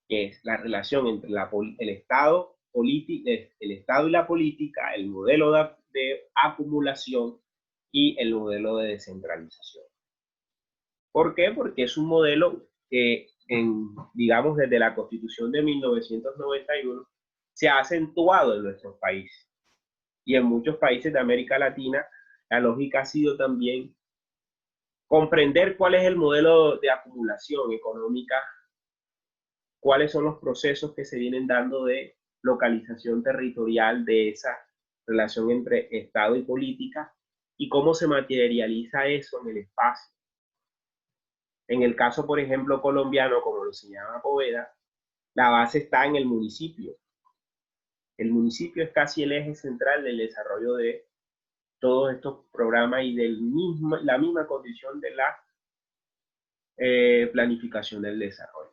que es la relación entre el Estado y la política, el modelo de acumulación y el modelo de descentralización. ¿Por qué? Porque es un modelo que, digamos, desde la Constitución de 1991 se ha acentuado en nuestros países. Y en muchos países de América Latina, la lógica ha sido también comprender cuál es el modelo de acumulación económica, cuáles son los procesos que se vienen dando de localización territorial de esa relación entre Estado y política y cómo se materializa eso en el espacio. En el caso, por ejemplo, colombiano, como lo señala Poveda, la base está en el municipio. El municipio es casi el eje central del desarrollo de todos estos programas y la misma condición de la planificación del desarrollo.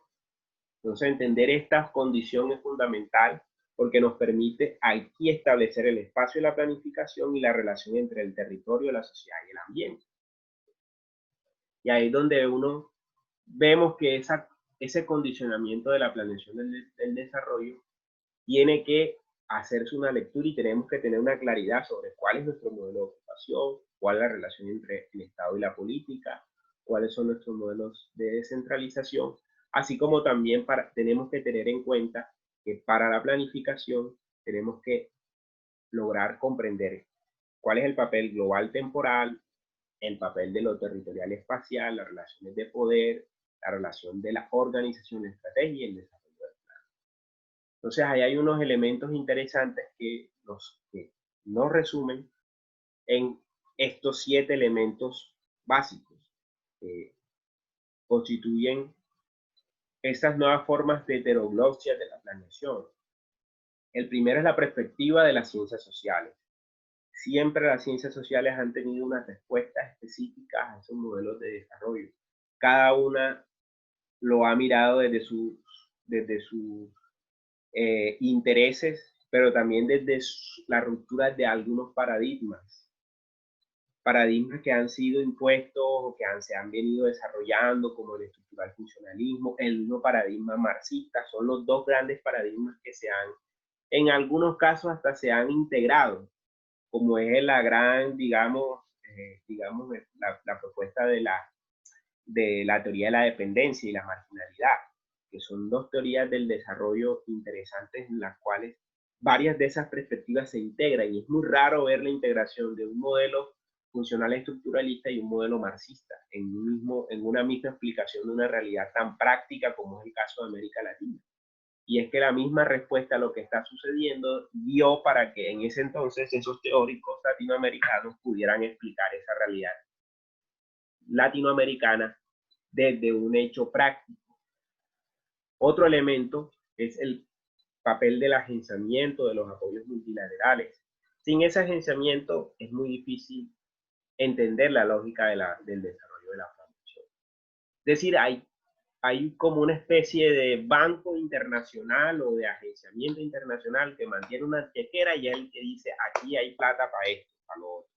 Entonces, entender esta condición es fundamental porque nos permite aquí establecer el espacio de la planificación y la relación entre el territorio, la sociedad y el ambiente. Y ahí es donde vemos que ese condicionamiento de la planeación del desarrollo tiene que hacerse una lectura y tenemos que tener una claridad sobre cuál es nuestro modelo de ocupación, cuál es la relación entre el Estado y la política, cuáles son nuestros modelos de descentralización, así como también tenemos que tener en cuenta que para la planificación tenemos que lograr comprender cuál es el papel global temporal, el papel de lo territorial espacial, las relaciones de poder, la relación de la organización, la estrategia y el desarrollo del plan. Entonces, ahí hay unos elementos interesantes que nos resumen en estos 7 elementos básicos que constituyen estas nuevas formas de heteroglosia de la planeación. El primero es la perspectiva de las ciencias sociales. Siempre las ciencias sociales han tenido unas respuestas específicas a esos modelos de desarrollo. Cada una lo ha mirado desde sus intereses, pero también desde la ruptura de algunos paradigmas que han sido impuestos o que se han venido desarrollando, como el estructural funcionalismo, el mismo paradigma marxista. Son los dos grandes paradigmas que en algunos casos hasta se han integrado, como es la gran, digamos, la propuesta de la teoría de la dependencia y la marginalidad, que son dos teorías del desarrollo interesantes en las cuales varias de esas perspectivas se integran, y es muy raro ver la integración de un modelo funcional estructuralista y un modelo marxista en una misma explicación de una realidad tan práctica como es el caso de América Latina. Y es que la misma respuesta a lo que está sucediendo dio para que en ese entonces esos teóricos latinoamericanos pudieran explicar esa realidad latinoamericana desde un hecho práctico. Otro elemento es el papel del agenciamiento de los apoyos multilaterales. Sin ese agenciamiento es muy difícil entender la lógica del desarrollo de la producción. Es decir, hay como una especie de banco internacional o de agenciamiento internacional que mantiene una chequera y es el que dice, aquí hay plata para esto, para lo otro.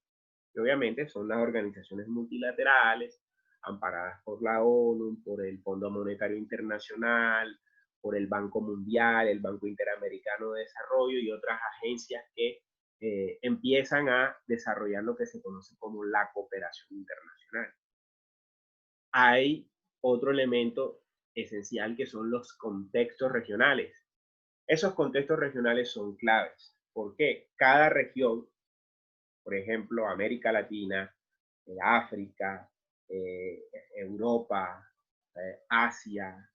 Y obviamente son las organizaciones multilaterales, amparadas por la ONU, por el Fondo Monetario Internacional, por el Banco Mundial, el Banco Interamericano de Desarrollo y otras agencias que empiezan a desarrollar lo que se conoce como la cooperación internacional. Hay otro elemento esencial que son los contextos regionales. Esos contextos regionales son claves. ¿Por qué? Cada región, por ejemplo, América Latina, África, Europa, Asia,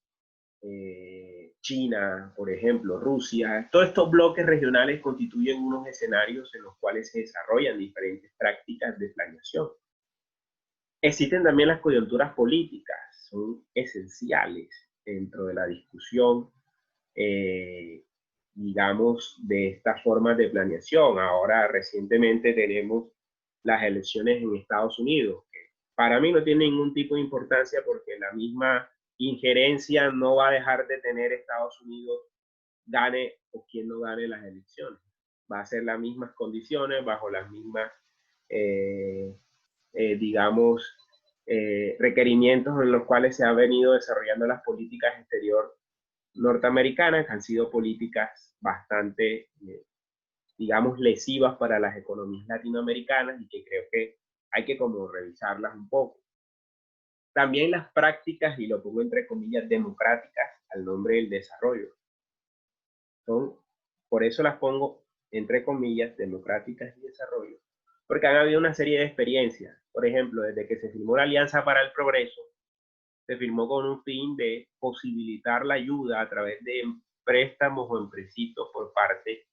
China, por ejemplo, Rusia, todos estos bloques regionales constituyen unos escenarios en los cuales se desarrollan diferentes prácticas de planeación. Existen también las coyunturas políticas, son esenciales dentro de la discusión, digamos, de estas formas de planeación. Ahora, recientemente tenemos las elecciones en Estados Unidos, que para mí no tiene ningún tipo de importancia porque la misma injerencia no va a dejar de tener Estados Unidos, gane o quien no gane las elecciones. Va a ser las mismas condiciones, bajo las mismas, digamos, requerimientos en los cuales se han venido desarrollando las políticas exterior norteamericanas, que han sido políticas bastante, digamos, lesivas para las economías latinoamericanas y que creo que hay que como revisarlas un poco. También las prácticas, y lo pongo entre comillas, democráticas, al nombre del desarrollo. Por eso las pongo entre comillas, democráticas y desarrollo, porque han habido una serie de experiencias. Por ejemplo, desde que se firmó la Alianza para el Progreso, se firmó con un fin de posibilitar la ayuda a través de préstamos o empréstitos por parte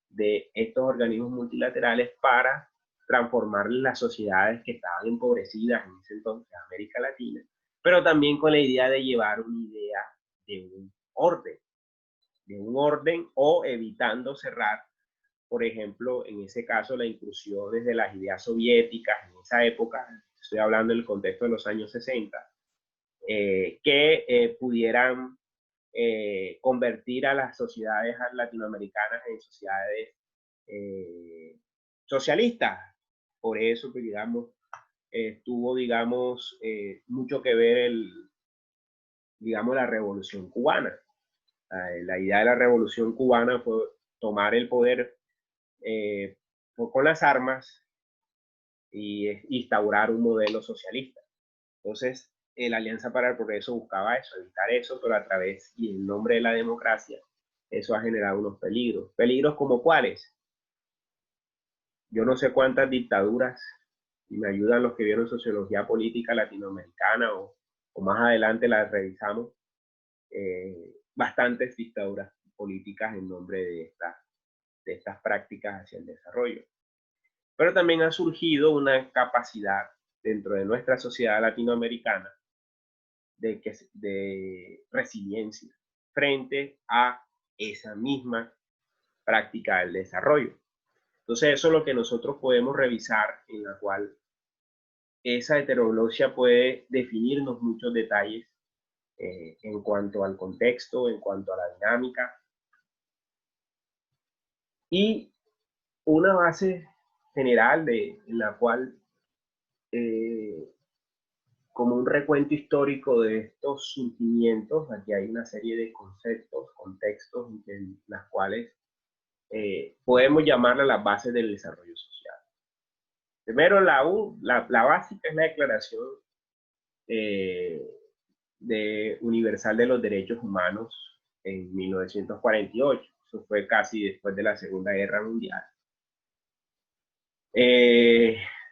de estos organismos multilaterales para transformar las sociedades que estaban empobrecidas en ese entonces, América Latina, pero también con la idea de llevar una idea de un orden o evitando cerrar, por ejemplo, en ese caso, la inclusión desde las ideas soviéticas en esa época, estoy hablando del contexto de los años 60, que pudieran convertir a las sociedades latinoamericanas en sociedades socialistas. Por eso, que digamos, tuvo, digamos, mucho que ver digamos, la Revolución Cubana. La idea de la Revolución Cubana fue tomar el poder con las armas y instaurar un modelo socialista. Entonces, la Alianza para el Progreso buscaba eso, evitar eso, pero a través y en nombre de la democracia, eso ha generado unos peligros. ¿Peligros como cuáles? Yo no sé cuántas dictaduras, y me ayudan los que vieron sociología política latinoamericana o más adelante las revisamos, bastantes dictaduras políticas en nombre de estas prácticas hacia el desarrollo. Pero también ha surgido una capacidad dentro de nuestra sociedad latinoamericana de resiliencia frente a esa misma práctica del desarrollo. Entonces eso es lo que nosotros podemos revisar, en la cual esa heteroglosia puede definirnos muchos detalles en cuanto al contexto, en cuanto a la dinámica. Y una base general en la cual, como un recuento histórico de estos surgimientos, aquí hay una serie de conceptos, contextos en las cuales podemos llamarla las bases del desarrollo social. Primero, la básica es la Declaración Universal de los Derechos Humanos en 1948. Eso fue casi después de la Segunda Guerra Mundial.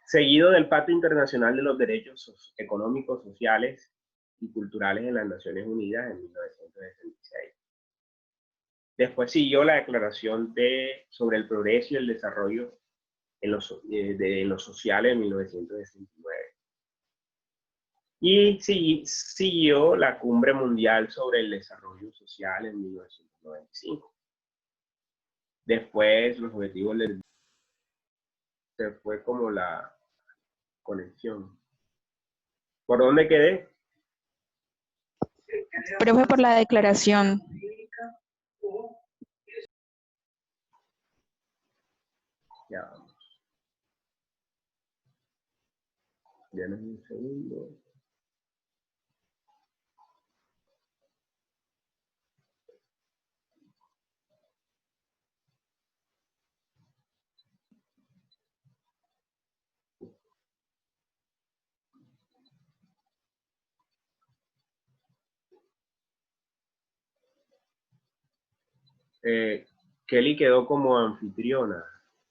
Seguido del Pacto Internacional de los Derechos Económicos, Sociales y Culturales en las Naciones Unidas en 1966. Después siguió la Declaración sobre el Progreso y el Desarrollo en lo social en 1969. Y siguió la Cumbre Mundial sobre el Desarrollo Social en 1995. Después los objetivos se fue como la conexión. ¿Por dónde quedé? Profe, por la declaración. Ya vamos. Denme un segundo. Kelly quedó como anfitriona.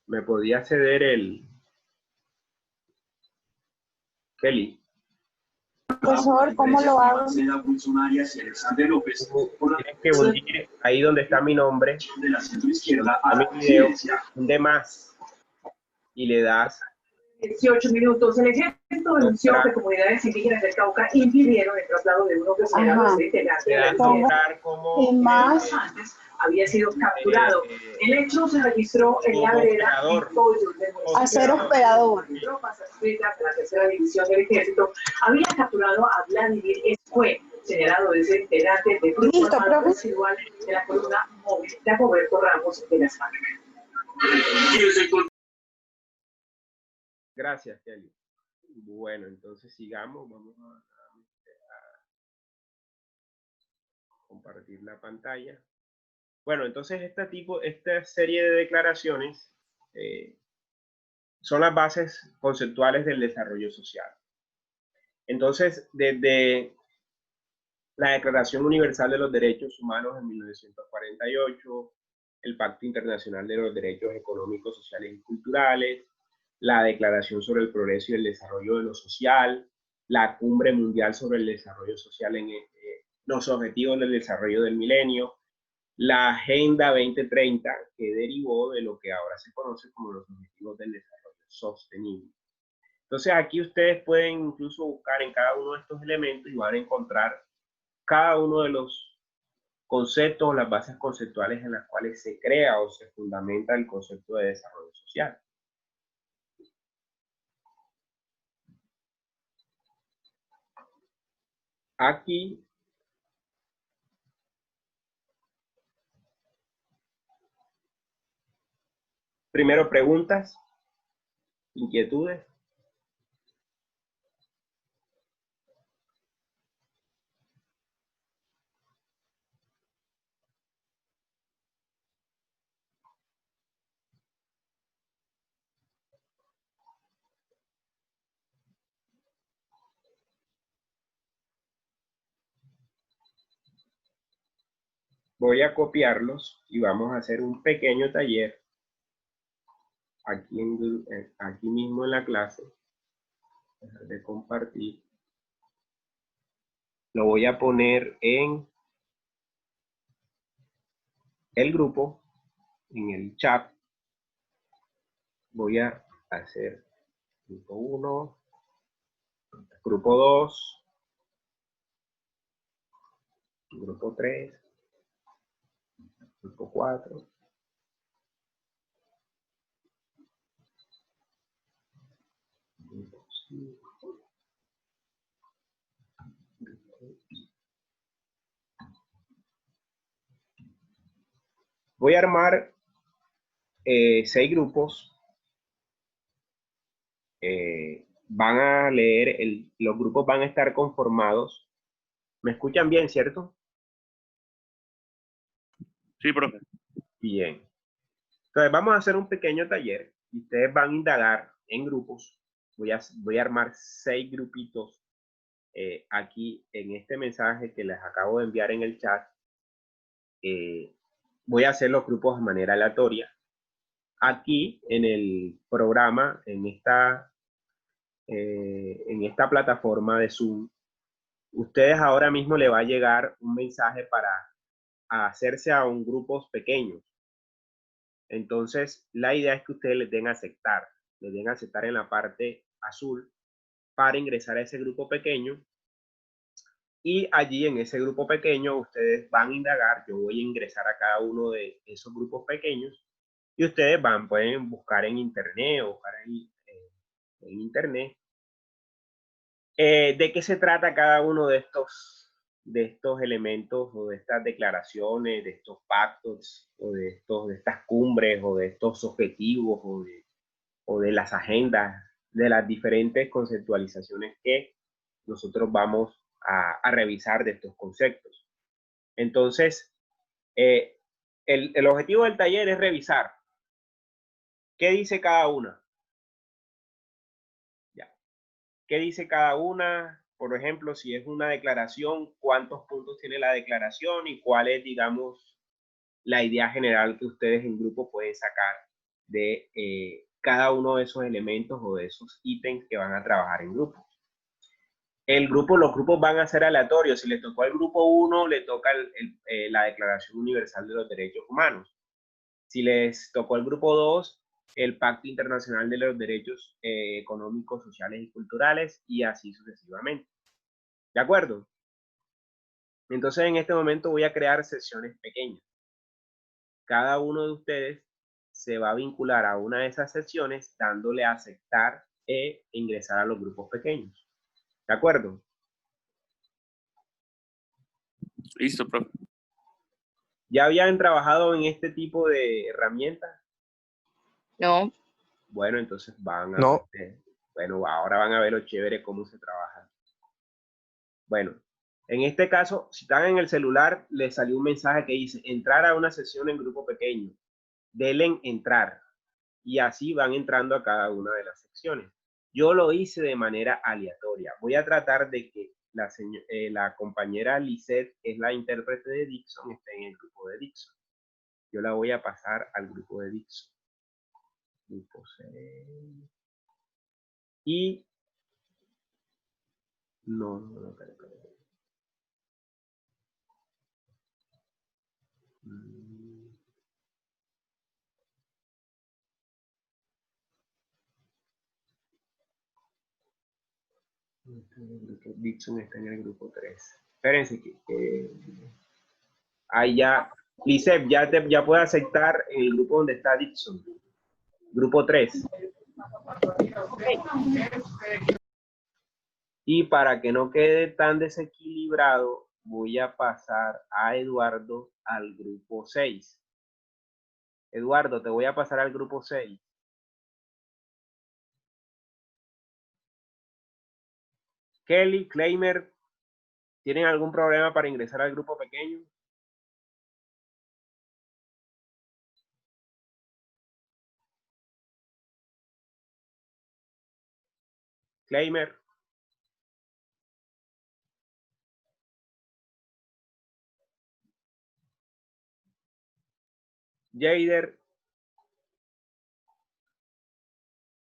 ¿Me podía ceder el... Kelly? Profesor, ¿cómo lo hago? Tienes que hundir ahí donde está mi nombre, a mi video, hunde más y le das 18 minutos. El ejército denunció que comunidades indígenas del Cauca impidieron el traslado de un hombre señalado de y más antes había sido capturado. El hecho se registró en la vereda hacer operador. Tropas adscritas de la tercera división del ejército habían capturado a Vladimir Escue, señalado de ser integrante del grupo Listo, armado profe. residual de la columna móvil de Roberto Ramos de las FARC. Gracias, Kelly. Bueno, entonces sigamos. Vamos a compartir la pantalla. Bueno, entonces esta serie de declaraciones son las bases conceptuales del desarrollo social. Entonces, desde la Declaración Universal de los Derechos Humanos en 1948, el Pacto Internacional de los Derechos Económicos, Sociales y Culturales, la Declaración sobre el Progreso y el Desarrollo de lo Social, la Cumbre Mundial sobre el Desarrollo Social en los Objetivos del Desarrollo del Milenio, la Agenda 2030, que derivó de lo que ahora se conoce como los Objetivos del Desarrollo Sostenible. Entonces aquí ustedes pueden incluso buscar en cada uno de estos elementos y van a encontrar cada uno de los conceptos o las bases conceptuales en las cuales se crea o se fundamenta el concepto de desarrollo social. Aquí primero preguntas, inquietudes. Voy a copiarlos y vamos a hacer un pequeño taller aquí, aquí mismo en la clase. Dejar de compartir. Lo voy a poner en el grupo, en el chat. Voy a hacer grupo 1, grupo 2, grupo 3, grupo 4. Grupo 5. Voy a armar 6 grupos. Van a leer, los grupos van a estar conformados. ¿Me escuchan bien, cierto? Sí, profe. Bien. Entonces vamos a hacer un pequeño taller y ustedes van a indagar en grupos. Voy a armar 6 grupitos aquí en este mensaje que les acabo de enviar en el chat. Voy a hacer los grupos de manera aleatoria. Aquí en el programa, en esta plataforma de Zoom, ustedes ahora mismo le va a llegar un mensaje para hacerse a un grupos pequeños. Entonces, la idea es que ustedes les den a aceptar en la parte azul para ingresar a ese grupo pequeño. Y allí en ese grupo pequeño ustedes van a indagar, yo voy a ingresar a cada uno de esos grupos pequeños y ustedes pueden buscar en internet o buscar en internet de qué se trata cada uno de estos elementos o de estas declaraciones, de estos pactos o de estas cumbres o de estos objetivos o de las agendas, de las diferentes conceptualizaciones que nosotros vamos a revisar de estos conceptos. Entonces, el objetivo del taller es revisar qué dice cada una. Ya. ¿Qué dice cada una? Por ejemplo, si es una declaración, ¿cuántos puntos tiene la declaración y cuál es, digamos, la idea general que ustedes en grupo pueden sacar de cada uno de esos elementos o de esos ítems que van a trabajar en grupo. Los grupos van a ser aleatorios. Si les tocó al grupo 1, le toca la Declaración Universal de los Derechos Humanos. Si les tocó al grupo 2, el Pacto Internacional de los Derechos Económicos, Sociales y Culturales, y así sucesivamente. ¿De acuerdo? Entonces, en este momento voy a crear sesiones pequeñas. Cada uno de ustedes se va a vincular a una de esas sesiones dándole a aceptar e ingresar a los grupos pequeños. ¿De acuerdo? Listo, profe. ¿Ya habían trabajado en este tipo de herramientas? No. Bueno, entonces van a No. ver, bueno, ahora van a ver lo chévere cómo se trabaja. Bueno, en este caso, si están en el celular, les salió un mensaje que dice entrar a una sesión en grupo pequeño. Denle en entrar y así van entrando a cada una de las secciones. Yo lo hice de manera aleatoria. Voy a tratar de que la compañera Lisette, que es la intérprete de Dixon, esté en el grupo de Dixon. Yo la voy a pasar al grupo de Dixon. Grupo 6. Y no, espera. Dixon está en el grupo 3. Espérense que ahí ya, Lisette, ya puede aceptar en el grupo donde está Dixon. Grupo 3. Y para que no quede tan desequilibrado, voy a pasar a Eduardo al grupo 6. Eduardo, te voy a pasar al grupo 6. Kelly, Kleimer, ¿tienen algún problema para ingresar al grupo pequeño? Kleimer. Jader.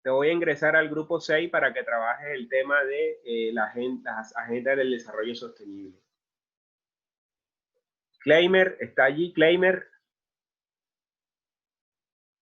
Te voy a ingresar al grupo 6 para que trabajes el tema de las agendas del desarrollo sostenible. Kleimer, ¿está allí Kleimer?